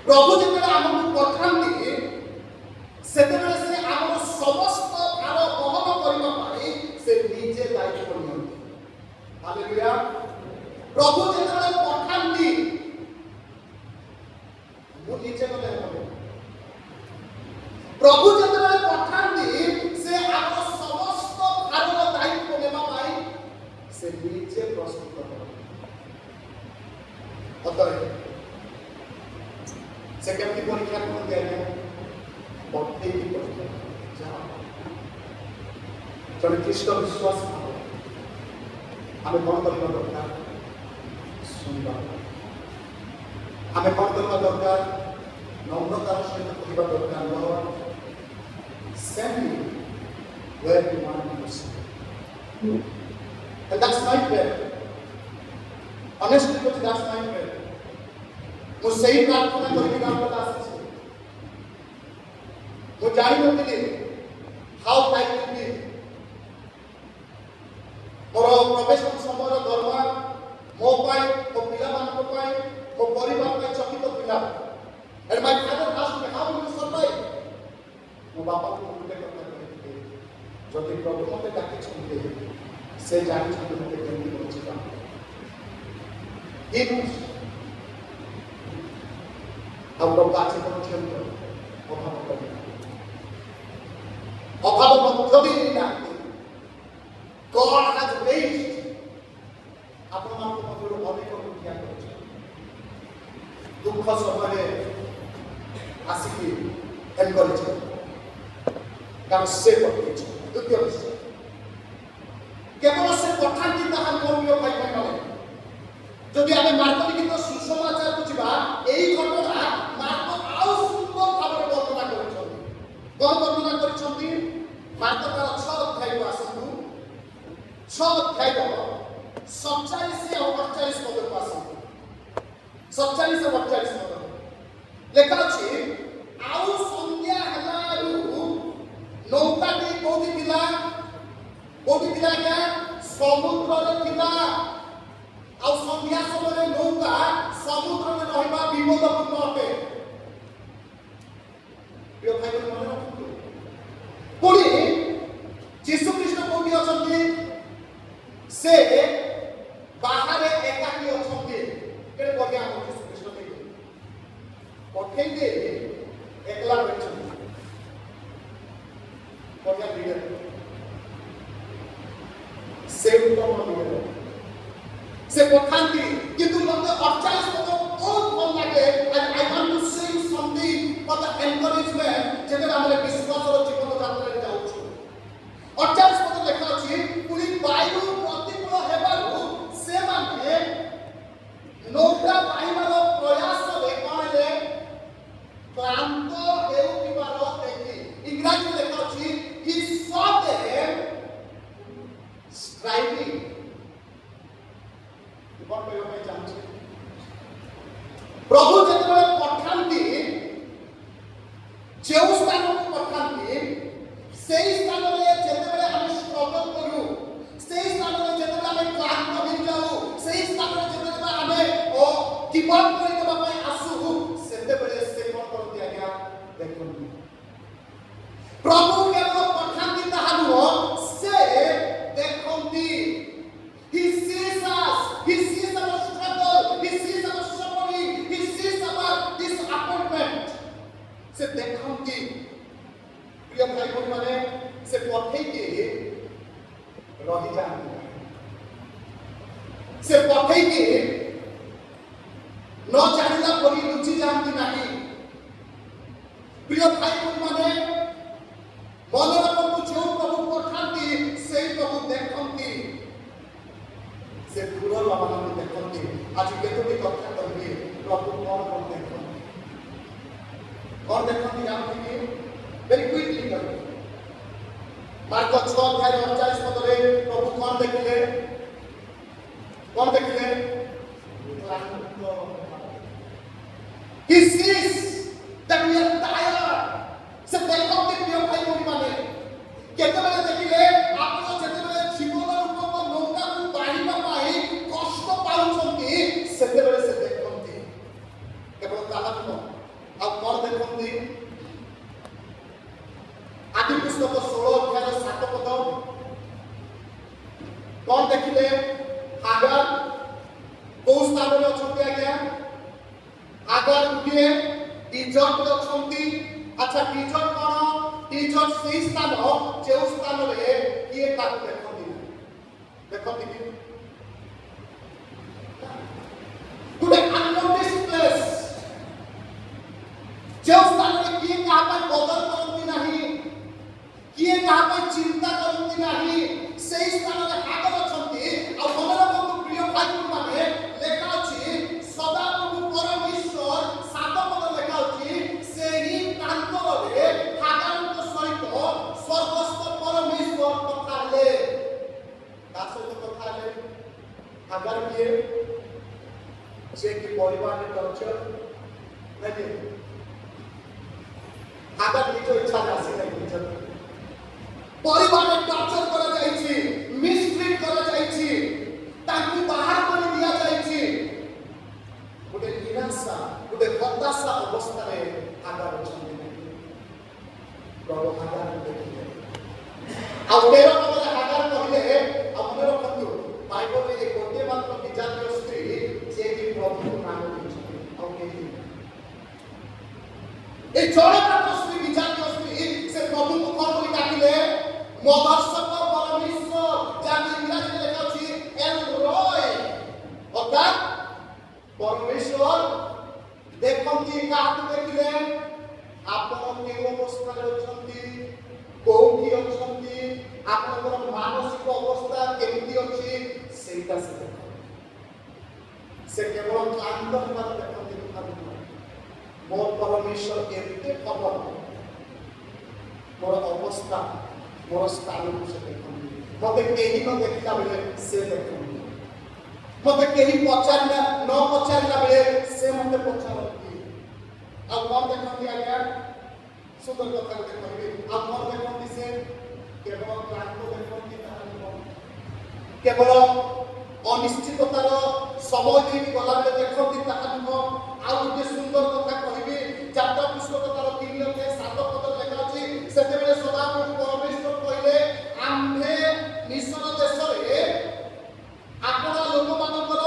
A: ପ୍ରଭୁ ଯେତେବେଳେ ଆମକୁ ପଠାନ୍ତି ସେତେବେଳେ ସେ ଆମର ସମସ୍ତ ଭାର ବହନ କରିବା ପାଇଁ ସେ ନିଜେ ଦାୟିତ୍ୱ ନିଅନ୍ତି। ହାଲେଲୁୟା। ପ୍ରଭୁ ଯେତେବେଳେ ପଠାନ୍ତି ମୁଁ ନିଜେ ଗଲେ ହେବ। ପ୍ରଭୁ ଯେତେବେଳେ ପଠାନ୍ତି ସେ ଆମର ସମସ୍ତ ଭାରର ଦାୟିତ୍ୱ ନେବା ପାଇଁ ସେ ନିଜେ ପ୍ରସ୍ତୁତ କରନ୍ତି। ଅତଏବ ସେ କେମିତି ପରୀକ୍ଷା କରନ୍ତି? ପଠେଇକି ପରୀକ୍ଷା ଯାହା ଜଣେ ଖ୍ରୀଷ୍ଟ ବିଶ୍ୱାସ ଆମେ କ'ଣ କରିବା ଦରକାର? ଶୁଣିବା। ଆମେ କ'ଣ କରିବା ଦରକାର? নম্রতার সহিত কহিবা দরকার, Lord, send me where you want me to send. And that's my prayer. Honestly, that's my prayer. ମୁଁ ସେଇ ପ୍ରାର୍ଥନା କରିକି ଗାଁକୁ ଆସିଛି। ମୁଁ ଜାଣିନଥିଲି ହାଉ ପାଇଥିଲି ମୋର ପ୍ରବେଶ ସମୟର ଦରମା ମୋ ପାଇଁ, ମୋ ପିଲାମାନଙ୍କ ପାଇଁ, ମୋ ପରିବାର ପାଇଁ ଚକିତ ଥିଲା। And my father asked me, how will you survive? ମୋ ବାପାଙ୍କୁ ଗୋଟେ କଥା କହିଥିଲି, ଯଦି ପ୍ରଭୁ ମୋତେ ଡାକିଛନ୍ତି ସେ ଜାଣିଛନ୍ତି ମୋତେ କେମିତି ବଞ୍ଚିବା। He knows. ଆଉ ପ୍ରଭୁ ଆଜି ପର୍ଯ୍ୟନ୍ତ ଅଭାବ କରିନାହାନ୍ତି, ଅଭାବ ମଧ୍ୟ ଦେଇନାହାନ୍ତି। God has raised ଆପଣମାନଙ୍କ ମଧ୍ୟରୁ ଅନେକଙ୍କୁ ଠିଆ କରିଛନ୍ତି। ଦୁଃଖ ସମୟରେ ଆସିକି ହେଲ୍ପ କରିଛନ୍ତି, କାରଣ ସେ ପଠେଇଛନ୍ତି। ଦ୍ୱିତୀୟ ବିଷୟ, କେବଳ ସେ ପଠାନ୍ତି ତାହା ମୋ ପ୍ରିୟ ଭାଇ ଭଉଣୀମାନେ। ଯଦି ଆମେ ମାର୍କ ଲିଖିତ ସୁସମାଚାରକୁ ଯିବା, ଏହି ଘଟଣା ମାର୍କ ଆଉ ସୁନ୍ଦର ଭାବରେ ବର୍ଣ୍ଣନା କରିଛନ୍ତି। କ'ଣ ବର୍ଣ୍ଣନା କରିଛନ୍ତି? ମାର୍କ ତାର 6 ଅଧ୍ୟାୟକୁ ଆସନ୍ତୁ। 6 ଅଧ୍ୟାୟର 47 ଆଉ 48 ପଦକୁ ଆସନ୍ତୁ। 47 ଆଉ 48 ପଦ ଲେଖା ଅଛି, ଆଉ ସନ୍ଧ୍ୟା ହେଲାରୁ ନୌକାଟି କୋଉଠି ଥିଲା? କୋଉଠି ଥିଲା ଆଜ୍ଞା? ସମୁଦ୍ରରେ ଥିଲା। ଆଉ ସନ୍ଧ୍ୟା ସମୟରେ ନୌକା ସମୁଦ୍ରରେ ରହିବା ବିପଦପୂର୍ଣ୍ଣ ଅଟେ। ପ୍ରିୟ ଭାଇ ମନେ ରଖନ୍ତୁ, ପୁଣି ଯୀଶୁ ଖ୍ରୀଷ୍ଟ କୋଉଠି ଅଛନ୍ତି? ସେ ବାହାରେ ଏକାକୀ ଅଛନ୍ତି। କେତେ ବଢିଆ ଆମ ଯୀଶୁ ଖ୍ରୀଷ୍ଟ ପଠେଇ ଦେଇ ଏକଲା ରହିଛନ୍ତି। ବଢିଆ ଲିଡର, ସେ ଉତ୍ତମ ଲିଡର। ସେ ପଠାନ୍ତି, କିନ୍ତୁ ମୋତେ 48 ପଦ ବହୁତ ଭଲ ଲାଗେ। And I want to say something for the encouragement ଯେତେବେଳେ ଆମେ ବିଶ୍ୱାସର ଜୀବନ ଯାତ୍ରାରେ ଯାଉଛୁ। 48 ପଦ ଲେଖା ଅଛି, ପୁଣି ବାୟୁ ପ୍ରତିକୂଳ ହେବାରୁ ସେମାନେ ନୌକା ପାଇବାର ପ୍ରୟାସରେ କ'ଣ ହେଲେ? କ୍ଳାନ୍ତ ହେଉଥିବାର ଦେଖି। ଇଂରାଜୀରେ ଲେଖା ଅଛି, he saw them striving। କ'ଣ କହିବା ପାଇଁ ଚାହୁଁଛି? ପ୍ରଭୁ ଯେତେବେଳେ ପଠାନ୍ତି, ଯେଉଁ ସ୍ଥାନକୁ ପଠାନ୍ତି, ସେହି ସ୍ଥାନରେ ଯେତେବେଳେ ଆମେ ଷ୍ଟ୍ରଗଲ କରୁ, ସେହି ସ୍ଥାନରେ ଯେତେବେଳେ ଆମେ କ୍ଳାନ୍ତ ହେଇଯାଉ, ସେହି ସ୍ଥାନରେ ଯେତେବେଳେ ଆମେ ଗିଭ୍ ଅପ୍ କରିଦେବା ପାଇଁ ଆସୁ, ସେତେବେଳେ ସେ କ'ଣ କରନ୍ତି ଆଜ୍ଞା? ଦେଖନ୍ତୁ, ପ୍ରଭୁ କେବଳ ପଠାନ୍ତି ତାହା ନୁହଁ, ସେ ଦେଖନ୍ତି। He sees us, he sees our struggle, he sees our suffering, he sees our disappointment. ସେ ଦେଖନ୍ତି। ପ୍ରିୟ ଭାଇ ଭଉଣୀମାନେ, ସେ ପଠେଇକି ରହିଯାଆନ୍ତି, ସେ ପଠେଇକି ନ ଜାଣିଲା ପରି ଲୁଚି ଯାଆନ୍ତି ନାହିଁ। ପ୍ରିୟ ଭାଇ ଭଉଣୀମାନେ, ମନେ ରଖନ୍ତୁ, ଯେଉଁ ପ୍ରଭୁ ପଠାନ୍ତି ସେଇ ପ୍ରଭୁ ଦେଖନ୍ତି। ସେ ଦୂରର ମାନଙ୍କୁ ଦେଖନ୍ତି। ଆଜି କେତୋଟି କଥା କହିବି, ପ୍ରଭୁ କ'ଣ ଦେଖନ୍ତି? କ'ଣ ଦେଖନ୍ତି ଜାଣନ୍ତି କି? ଭେରି କ୍ୱିକଲି କହିବି। ମାର୍କ 6 ଅଧ୍ୟାୟ 49 ପଦରେ ପ୍ରଭୁ କ'ଣ ଦେଖିଲେ? କ'ଣ ଦେଖିଲେ? He sees that we are tired. ସେ ଦେଖନ୍ତି ପ୍ରିୟ ଭାଇ ଭଉଣୀମାନେ। କେତେବେଳେ ଦେଖିଲେ? ଆପଣ ଯେତେବେଳେ ଜୀବନ ରୂପକ ନୌକାକୁ ବାହିବା ପାଇଁ କଷ୍ଟ ପାଉଛନ୍ତି, ସେତେବେଳେ ସେ ଦେଖନ୍ତି। କେବଳ ତାହା ନୁହଁ, ଆଉ କ'ଣ ଦେଖନ୍ତି? ଆଦି ପୁସ୍ତକ 16 ଅଧ୍ୟାୟ 7 ପଦ। କ'ଣ ଦେଖିଲେ? ହାଗାର କୋଉ ସ୍ଥାନରେ ଅଛନ୍ତି ଆଜ୍ଞା? ହାଗାର ଗୋଟିଏ ଇଜର୍ଟରେ ଅଛନ୍ତି। ଆଚ୍ଛା, ଇଜର୍ଟ କ'ଣ? ଇଜର୍ଟ ସେଇ ସ୍ଥାନ ଯେଉଁ ସ୍ଥାନରେ କିଏ ତାକୁ ଦେଖନ୍ତି କି? ଗୋଟେ ଅନନୋଟିସ୍ଡ ପ୍ଲେସ୍, ଯେଉଁ ସ୍ଥାନରେ କିଏ କାହା ପାଇଁ ବଦଳ କରନ୍ତି ନାହିଁ, କିଏ କାହା ପାଇଁ ଚିନ୍ତା କରନ୍ତି ନାହିଁ, ସେଇ ସ୍ଥାନରେ ହାଗାର ଅଛନ୍ତି। ଆଉ ମନେ ରଖନ୍ତୁ ପ୍ରିୟ ଭାଇ ଭଉଣୀମାନେ, ଲେଖା ଅଛି, ସଦାପ୍ରଭୁ ପରମେଶ୍ୱର 7 ପଦ ଲେଖା ଅଛି, ସେହି ପ୍ରାନ୍ତରରେ ହାଗାରଙ୍କ ସହିତ ସ୍ୱର୍ଗସ୍ଥ ପରମେଶ୍ୱର କଥା ହେଲେ। ତା ସହିତ କଥା ହେଲେ परिवार टर्चर नहीं आगर निज इच्छा आसी नहीं निज परिवार टर्चर करा जायछि मिसट्रीट करा जायछि ताकि बाहर कर दिया जायछि गोटे निराशा गोटे हताशा अवस्था रे आगर अछंती प्रभु आगर देखिले आ 13 नंबर आगर कहले अपने रखतु बाइबल रे एक गोटे मात्र विजातीय स्त्री जे कि प्रभु नाम लेछि आ केही ए जड़े मात्र स्त्री विजातीय स्त्री से प्रभु को कौन बोली डाकिले मदर्शक परमेश्वर जाके इंग्रजी में लिखा अछि एल रॉय अर्थात परमेश्वर देखंती काहतु देखिले आपण के अवस्था रे अछंती कोठी अछंती आपनकर मानसिक अवस्था केमती अछि सेटा से देखो से केवल क्लांत होकर देखंती नहीं मोर परमेश्वर एते खबर मोर अवस्था मोर स्थान को से देखंती मते केही न देखला बेले से देखंती मते केही पचारला न पचारला बेले से मते पचारती अब कौन देखंती आज्ञा सुंदर कथा को कहबे अब कौन देखंती से केवल क्लांत देखंती केवल अनिश्चिततार समय दिन गला बेले देखंती ताहा नुह आ गोटे सुंदर कथा कहबे जात्रा पुस्तकतार 3 अध्याय 7 पद लेखा अछि सेते बेले सदा परमेश्वर कहले आम्भे मिश्र देश रे आपना लोक मानकर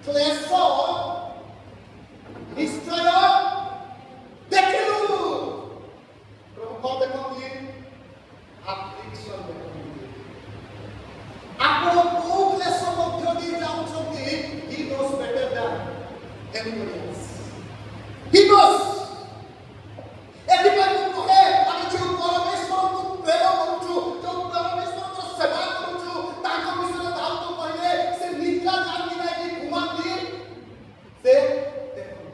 A: क्लेश निश्चय देखलु प्रभु कौन देखंती अफलिक्शन देखंती आपण को क्लेश मध्य दी जाउछंती he knows better than anybody else he knows anybody को है আমি যে परमेश्वर को प्रेम करूछु जो परमेश्वर को सेवा करूछु ताको विषय दाल तो कहले से निद्रा जानी नहीं कि घुमाती से देखो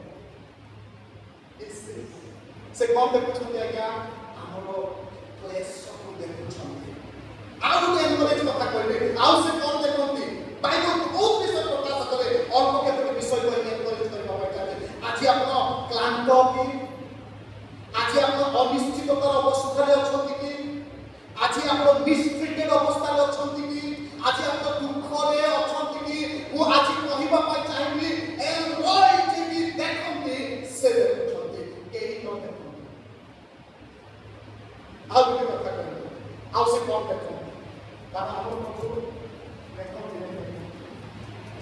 A: से कौन देखुछंती आज्ञा हमरो क्लेश को देखुछंती आउ एनकरेज कथा कहले आउ से कौन देखंती बाइबल को बहुत विषय प्रकाश करे अल्प केतरे विषय को एनकरेज करबा चाहते आज आपण क्लांत की आज आपण अनिश्चिततार अवस्था रे अछंती की आज आपण मिसट्रीटेड अवस्था रे अछंती की आज आपण दुख रे अछंती की वो आज कहिबा पाई चाहिबी एल रॉय जे की देखंती से देखंती केही न देखंती आउ के कथा कहले आउ से कौन देखंती कारण आपण प्रभु देखंती नहीं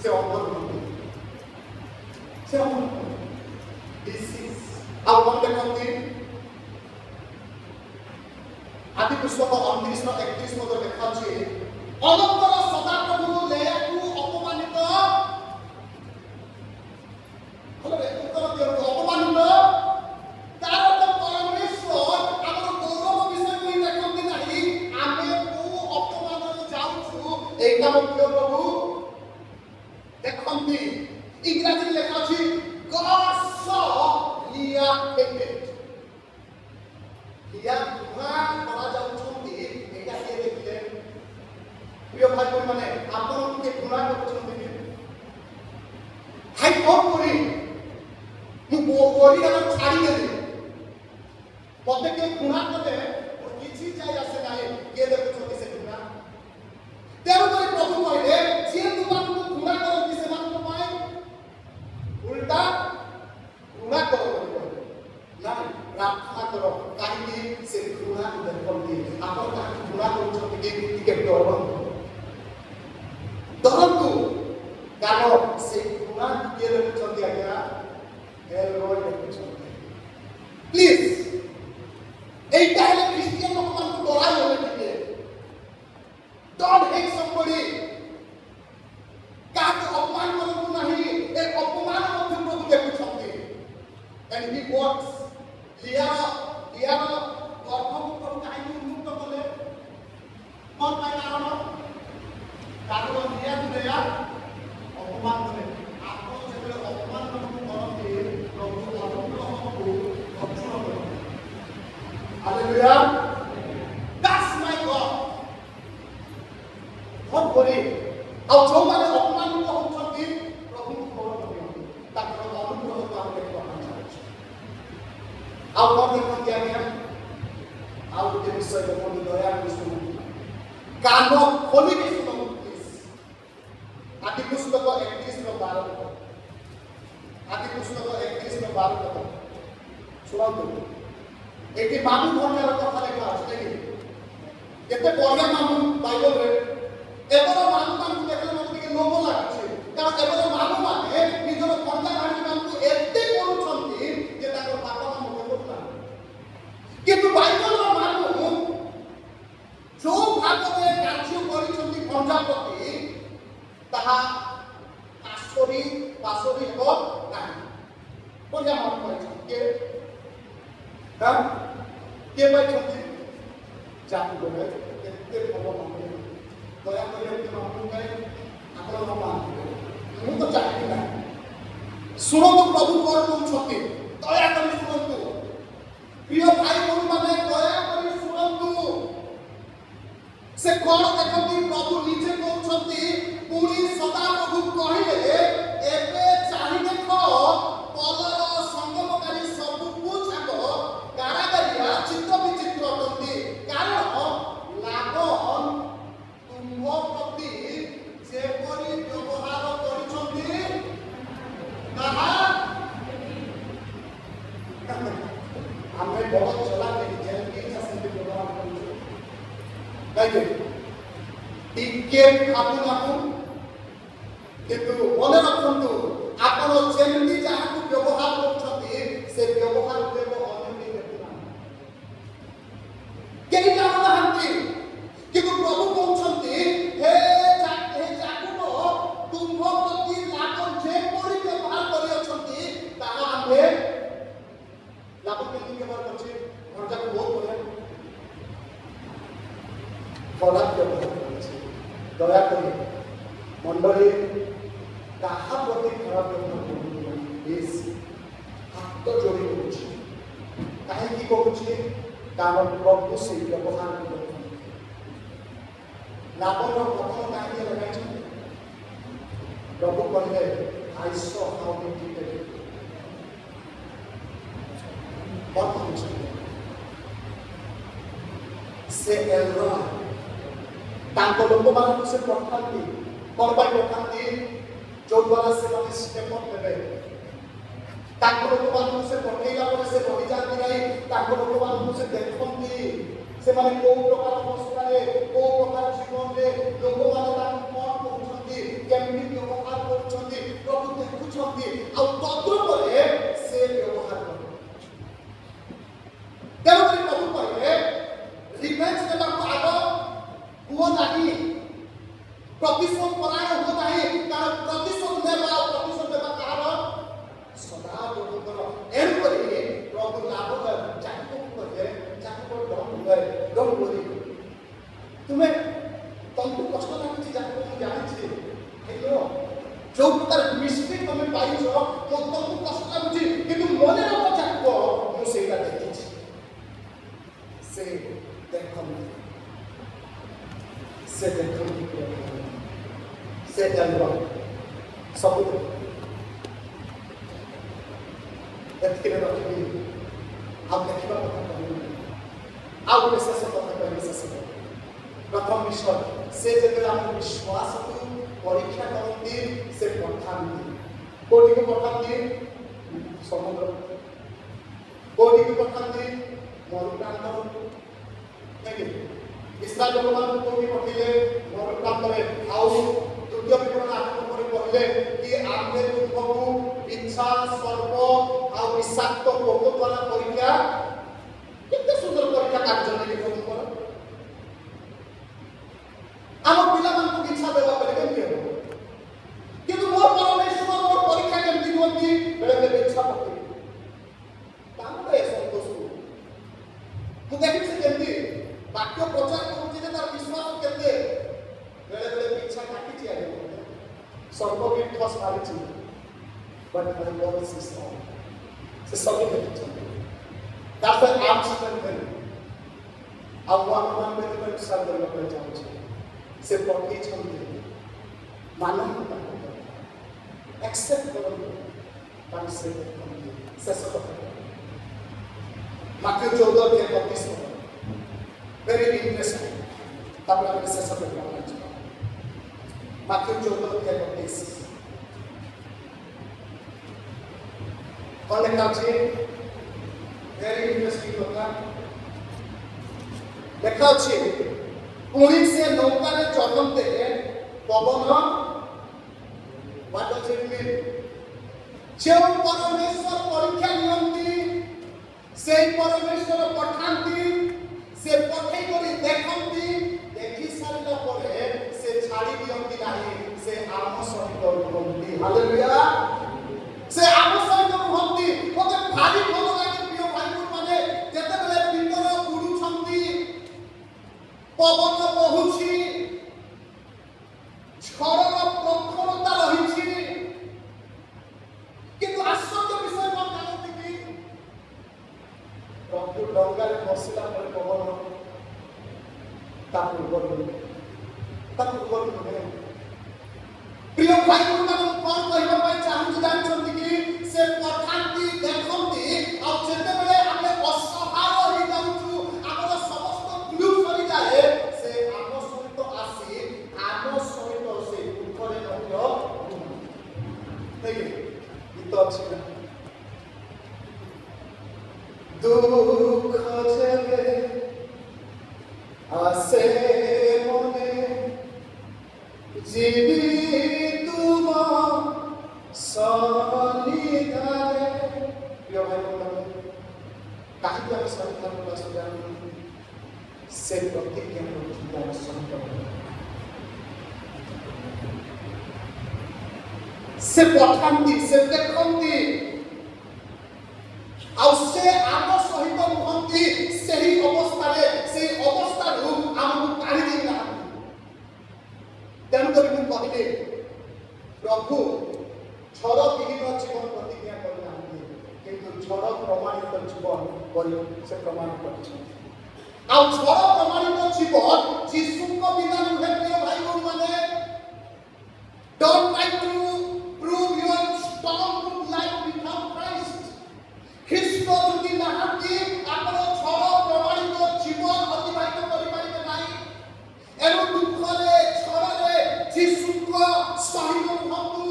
A: से अंदर से अंदर दिस इज आउ कौन देखंती आदि पुस्तक 29 और 31 में लिखा अछि अनंतर सदा प्रभु लेयाकु अपमानित हले उत्तर दियो अपमानित तार तो परमेश्वर हमर गौरव विषय को देखंती नाही आमे को अपमान रे जाउछु एटा मध्य प्रभु देखंती इंग्रजी में लिखा अछि God saw Leah hated या दुहा करा जाउछंती एटा के देखले प्रिय भाई माने आपन के गुना करछंती हाई कोन करी मु बोरी हम छाड़ी देली पते के गुना करे और किछि जाय आसे नाही के देखछंती से गुना तेरो करे प्रभु कहले जे तुमान को गुना करती से मान पाए उल्टा गुना करो ना प्रार्थना करो काहे से गुना देखंती आपण का गुना करछंती के डरंतु कारण से गुना के देखछंती आज्ञा एल रॉय देखछंती प्लीज एटा है क्रिश्चियन लोक मान को डराई होले टिके डोंट हेट समबडी का अपमान करनु नाही एक अपमान मध्य प्रभु देखछंती एंड ही वर्क्स लिया गर्भ को काहे मुक्त कले कौन पाए कारण लिया दुनिया अपमान करे आपको जब अपमान करते प्रभु अनुग्रह को भक्षण करे हालेलुया दैट्स माय गॉड हम करे और जो माने अपमान को होछंती प्रभु को ଆଉ କ'ଣ ଦେଖନ୍ତି ଆଜ୍ଞା? ଆଉ ଗୋଟେ ବିଷୟ ଦେଖନ୍ତୁ, ଦୟାକରି ଶୁଣନ୍ତୁ, କାନ ଖୋଲିକି ଶୁଣନ୍ତୁ ପ୍ଲିଜ୍। ଆଦି ପୁସ୍ତକ 31:12। ଆଦି ପୁସ୍ତକ 31:12 ଶୁଣନ୍ତୁ। ଏଠି ମାମୁଁ ଭଣ୍ଡାର କଥା ଲେଖା ଅଛି ଦେଖି, କେତେ ବଢ଼ିଆ ମାମୁଁ ବାଇବଲରେ। ଏବେର ମାମୁଁମାନଙ୍କୁ ଦେଖିଲେ ମୋତେ ଟିକେ ଲୋଭ ଲାଗୁଛି, କାରଣ ଏବେର ମାମୁଁମାନେ ନିଜର ଭଣ୍ଡା ଭାଣ୍ଡିମାନଙ୍କୁ ଏତେ କରୁଛନ୍ତି ଯେ ତାଙ୍କର ବାପା ମା ମୁଖ କରୁନାହାନ୍ତି। କିନ୍ତୁ ବାଇବଲର ମାମୁଁ ଯୋଉ ଭାବରେ କାର୍ଯ୍ୟ କରିଛନ୍ତି ଭଣ୍ଡା ପ୍ରତି, ତାହା ପାଶୋରି ହେବ ନାହିଁ। ବଢ଼ିଆ ମାମୁଁ ପାଇଛନ୍ତି। କିଏ ପାଇଛନ୍ତି? ଯାହାକୁ ଗଲେ କେତେ ଭଲ ମାମୁଁ। ଦୟାକରି ଏମିତି ମାମୁଁ କାହିଁ ଆପଣ ମାନନ୍ତି? ମୁଁ ତ ଚାହିଁବି ନାହିଁ। ଶୁଣନ୍ତୁ ପ୍ରଭୁ କ'ଣ କହୁଛନ୍ତି, ଦୟାକରି ଶୁଣନ୍ତୁ। ପ୍ରିୟ ଭାଇ ଭଉଣୀମାନେ ଦୟାକରି ଶୁଣନ୍ତୁ। ସେ କ'ଣ ଦେଖନ୍ତି, ପ୍ରଭୁ ନିଜେ କହୁଛନ୍ତି, ପୁଣି ସଦାପ୍ରଭୁ କହିଲେ, ଏବେ ଚାହିଁ ଦେଖ ପଲର ସଙ୍ଗମକାରୀ ସବୁ ଛାକ କାରାଗାରିଆ ଚିତ୍ର ବିଚିତ୍ର ଅଟନ୍ତି, କାରଣ ଲାବନ ତୁମ୍ଭ ପ୍ରତି ଯେପରି ବ୍ୟବହାର କରିଛନ୍ତି ତାହା ଆମେ ବଡ଼ ଚଲାକେ ଯେମିତି ସେମିତି ବ୍ୟବହାର କରୁଛୁ। କାହିଁକି ଟିକେ ଭାବୁନାହୁଁ, କିନ୍ତୁ ମନେ ରଖନ୍ତୁ, ଆପଣ ଯେମିତି ଯାହାକୁ ବ୍ୟବହାର କରୁଛନ୍ତି ସେ ବ୍ୟବହାର ଦେବ ଅନ୍ୟ କେହି ଜାଣୁନାହାନ୍ତି। କିନ୍ତୁ ପ୍ରଭୁ କହୁଛନ୍ତି, ହେ ଯାକୁବ, ତୁମ୍ଭ ପ୍ରତି ଲାଭ ଯେପରି ବ୍ୟବହାର କରିଅଛନ୍ତି ତାହା ଆମେ ଲାଭ କେମିତି ବ୍ୟବହାର କରୁଛି? ଭଣ୍ଡାକୁ ବହୁତ ବଢ଼ିଆ ଖରାପ ବ୍ୟବହାର କରୁଛି। ଦୟାକରି ମଣ୍ଡଳୀ କାହା ପ୍ରତି ଖରାପ ବ୍ୟବହାର କରୁନି, ବେଶ ହାତ ଯୋଡ଼ି କରୁଛି। କାହିଁକି କହୁଛି? କାରଣ ପ୍ରଭୁ ସେ ବ୍ୟବହାର କରୁଛନ୍ତି। ଲାଭର ପ୍ରଥମ କାହିଁକି ଲଗାଇଛନ୍ତି? ପ୍ରଭୁ କହିଲେ, I saw how they did it. ସେ ଏଲରୋ ତାଙ୍କ ଲୋକମାନଙ୍କୁ ସେ ପଠାନ୍ତି। କ'ଣ ପାଇଁ ପଠାନ୍ତି? ଯୋଉଦ୍ୱାରା ସେମାନେ ଷ୍ଟେପ୍ ନେବେ। ତାଙ୍କ ଲୋକମାନଙ୍କୁ ସେ ପଠେଇଲା ପରେ ସେ ରହିଯାଆନ୍ତି ନାହିଁ। ତାଙ୍କ ଲୋକମାନଙ୍କୁ ସେ ଦେଖନ୍ତି, ସେମାନେ କୋଉ ପ୍ରକାର ଅବସ୍ଥାରେ, କୋଉ ପ୍ରକାର ଜୀବନରେ ଲୋକମାନେ ତାଙ୍କୁ କ'ଣ କହୁଛନ୍ତି, କେମିତି ବ୍ୟବହାର କରୁଛନ୍ତି, ପ୍ରଭୁ ଦେଖୁଛନ୍ତି। ଆଉ ତଦ୍ରୂପରେ ସେ ବ୍ୟବହାର କରନ୍ତି। ତେଣୁକରି ପ୍ରଭୁ କହିଲେ, ରିଭେଞ୍ଜ ଦେବାକୁ ଆଗ ହୁଅ ନାହିଁ, ପ୍ରତିଶୋଧ ପରାୟଣ ହୁଅ ନାହିଁ, କାରଣ ପ୍ରତିଶୋଧ ନେବା ଆଉ ପ୍ରତିଶୋଧ ଦେବା କାହାର? ସଦାପ୍ରଭୁଙ୍କର। ଏଣୁକରି ପ୍ରଭୁ ଲାଭ ଯାକୁ କହିଲେ, ଯାକୁ ଡୋଣ୍ଟ ୱରି, ତୁମେ ତମକୁ କଷ୍ଟ ଲାଗୁଛି, ଯାକୁ ମୁଁ ଜାଣିଛି, ଯୋଉ ପ୍ରକାର ମିଷ୍ଟେକ୍ ତମେ ପାଇଛ, ତମକୁ କଷ୍ଟ ଲାଗୁଛି, କିନ୍ତୁ ମନେ ରଖ ଯାକୁ ମୁଁ ସେଇଟା ଦେଖିଛି। ସେ ଦେଖନ୍ତି, ସେ ଦେଖନ୍ତି, ସେ ଜାଣିବ ସବୁ। ଏତିକିରେ ରଖିବି, ଆଉ ଦେଖିବା କଥା କହିବି। ଆଉ ଗୋଟେ ଶେଷ କଥା କହିବି। ଶେଷ ପ୍ରଥମ ବିଷୟ, ସେ ଯେତେବେଳେ ଆମ ବିଶ୍ୱାସକୁ ପରୀକ୍ଷା କରନ୍ତି, ସେ ପଠାନ୍ତି। କୋଉଠିକୁ ପଠାନ୍ତି? ସମୁଦ୍ର। କୋଉଠିକୁ ପଠାନ୍ତି? ମରୁପ୍ରାନ୍ତରକୁ। ଇସ୍ରାଏଲ ଲୋକମାନଙ୍କୁ କୋଉଠି ପଠେଇଲେ? ମରୁପ୍ରାନ୍ତରେ। ଆଉ ଦ୍ୱିତୀୟ ବିବରଣୀ ଆରମ୍ଭ କରି କହିଲେ କି ଆମ୍ଭେ ତୁମକୁ ବିଚ୍ଛା, ସର୍ପ ଆଉ ବିଷାକ୍ତ ପୋକ ଦ୍ୱାରା ପରୀକ୍ଷା। କେତେ ସୁନ୍ଦର ପରୀକ୍ଷା କାର୍ଯ୍ୟ ନେଇକି ପ୍ରଭୁଙ୍କର। ଆମ ପିଲାମାନଙ୍କୁ ବିଚ୍ଛା ଦେବା ପରେ କେମିତି ହେବ? କିନ୍ତୁ ମୋ ପରମେଶ୍ୱର ମୋର ପରୀକ୍ଷା କେମିତି ହୁଅନ୍ତି? ବେଳେବେଳେ ବିଚ୍ଛା ପକେଇ ତାଙ୍କର ଏ ସନ୍ତୋଷ ମୁଁ ଦେଖିଛି କେମିତି ବାକ୍ୟ ପ୍ରଚାର କରୁଛି ଯେ ତାର ବିଶ୍ୱାସ କେତେ। ବେଳେବେଳେ ବିଚ୍ଛା କାଟିଛି, ସର୍ପ ବି ଠସ୍ ମାରିଛି, but my god is strong. ସେ ସବୁ ଦେଖିଛନ୍ତି। That's why I'm strengthened. ଆଉ ମୁଁ ଆପଣମାନଙ୍କୁ ଏଥିପାଇଁ ବିଶ୍ୱାସ କରିବା ପାଇଁ ଚାହୁଁଛି, ସେ ପଠେଇଛନ୍ତି, ମାନନ୍ତୁ ତାଙ୍କୁ, ଆକ୍ସେପ୍ଟ କରନ୍ତୁ, ତାଙ୍କୁ ସେ ଦେଖନ୍ତି। ଶେଷ କଥା ମାର୍କ 14:32 very interesting ତାପରେ ଆମେ ଶେଷ କରିବା ମାର୍କ 14:32 କଣ ଲେଖା ଅଛି very interesting କଥା ଲେଖା ଅଛି ପୁଣି ସେ ନୌକାରେ ଚଢ଼ନ୍ତେ ପବନ what does it mean ଯେଉଁ ପରମେଶ୍ୱର ପରୀକ୍ଷା ନିଅନ୍ତି সেই পরমেশ্বর পঠান্তি সে পঠাই করে দেখন্তি দেখি সারিলা পরে সে ছাড়ি দিয়ন্তি নাই সে আম সহিত রহন্তি হালেলুয়া সে আম সহিত রহন্তি মতে ভারি ভাল লাগে প্রিয় ভাই মানে যেতেবেলে ভিতর উড়ুছন্তি পবন বহুছি ঝড়র প্রখরতা রহিছি কিন্তু আশ্চর্য বিষয় কଣ জানନ୍ତି কি প্রভু ডঙ্গারে বসিলা পরে পবন তা পূର୍ବରୁ ନୁହେଁ প্রিয় ভাই ମାନେ କଣ କହିବା ପାଇଁ ଚାହୁଁଛି ଜାଣିଛନ୍ତି କି ସେ ପଠାନ୍ତି ଦେଖନ୍ତି ଆଉ ଯେତେବେଳେ ଆମେ ଅସହାୟ ହେଇଯାଉଛୁ ଆମର ସମସ୍ତ କ୍ଲୁ ସରିଯାଏ ସେ ଆମ ସହିତ ଆସି ଆମ ସହିତ ସେ ଦୁଃଖରେ ମଧ୍ୟ ଦେଖେ ଗୀତ ଅଛି ନା দুঃখ যেবে আসে মনে জীবি তুম সনিধানে প্রিয় ভাই বোন কাহিনী আমি সন্ধান করছি সে প্রতিজ্ঞা করছি আমার সন্তান সে পঠান্তি সে দেখন্তি ଆଉ ସେ ଆମ ସହିତ ରୁହନ୍ତି ସେହି ଅବସ୍ଥାରେ ସେଇ ଅବସ୍ଥାରୁ ଆମକୁ କାଢି ଦେଇ ନାହାନ୍ତି ତେଣୁକରି ମୁଁ କହିଲି ପ୍ରଭୁ ଝଡ଼ ବିହୀନ ଜୀବନ ପ୍ରତିଜ୍ଞା କରିନାହାନ୍ତି କିନ୍ତୁ ଝଡ଼ ପ୍ରମାଣିତ ଜୀବନ କରି ସେ ପ୍ରମାଣ କରିଛନ୍ତି ଆଉ ଝଡ଼ ପ୍ରମାଣିତ ଜୀବନ ଯୀଶୁଙ୍କ ବିନା ନୁହେଁ ପ୍ରିୟ ଭାଇ ଭଉଣୀମାନେ don't try to prove your strong life without Christ খ্রিস্ট যদি নাহাନ୍ତି ଆପଣ ଝଡ଼ ପ୍ରମାଣିତ ଜୀବନ ଅତିବାହିତ କରିପାରିବେ ନାହିଁ ଏଣୁ ଦୁଃଖରେ ଝଡ଼ରେ ଯୀଶୁଙ୍କ ସହିତ ରୁହନ୍ତୁ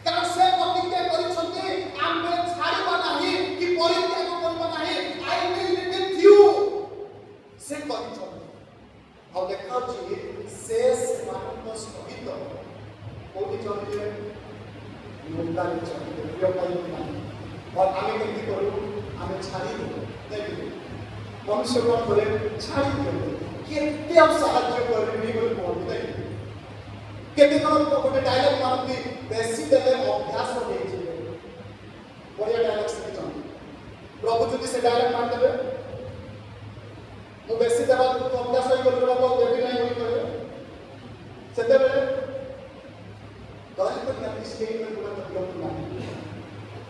A: କାରଣ ସେ ପ୍ରତିଜ୍ଞା କରିଛନ୍ତି ଆମେ ଛାଡ଼ିବା ନାହିଁ କି ପରିତ୍ୟାଗ କରିବା ନାହିଁ I will be with you ସେ କହିଛନ୍ତି ଆଉ ଲେଖା ଅଛି ସେ ସେମାନଙ୍କ ସହିତ କୋଉଠି ଚଳିବେ ନୌକାରେ ଚଳିବେ ପ୍ରିୟ ଭାଇ ନାହିଁ और आगे केमती करू आमे छाड़ी दो देखिए मनुष्य कौन करे छाड़ी दो केते अब साहाय्य करबी बोली बोल देखिए केते कौन को गोटे डायलॉग मारती बेसी देले अभ्यास हो जाई छै बढ़िया डायलॉग से जान प्रभु जदी से डायलॉग मार देबे मु बेसी देबा तो अभ्यास होई गलो बाबा देबी नहीं होई करे सेते बेले दया कर स्टेटमेंट को तो नहीं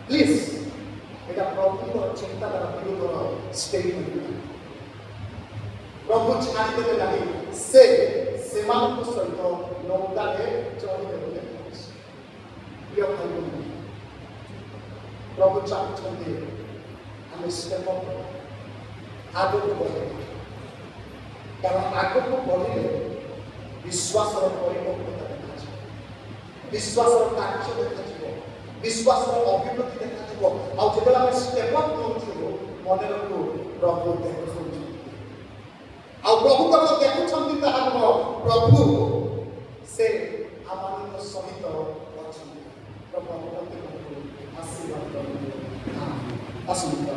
A: प्लीज এটা প্রভুর চিন্তাধারা বিরোধর স্টেটমেন্ট প্রভু ছাড়ি দেবে ନାହିଁ ସେ ସେମାନଙ୍କ ସହିତ ନୌକାରେ ଚଢ଼ିବେ ବୋଲି କହୁଛି ପ୍ରିୟ ଭାଇ ଭଉଣୀ ପ୍ରଭୁ ଚାହୁଁଛନ୍ତି ଆମେ ଷ୍ଟେପ୍ ଅପ୍ ଆଗକୁ ବଢ଼ିବା କାରଣ ଆଗକୁ ବଢ଼ିଲେ ବିଶ୍ୱାସର ପରିପକ୍ୱତା ଦେଖାଯିବ ବିଶ୍ୱାସର କାର୍ଯ୍ୟ ଦେଖାଯିବ विश्वासर अभिवृद्धि देखा आउ जब आम स्टेप अप करूँ मन रखू प्रभु देखुं आउ प्रभु कौन देखुं प्रभु से आम सहित प्रभु आशीर्वाद आसंता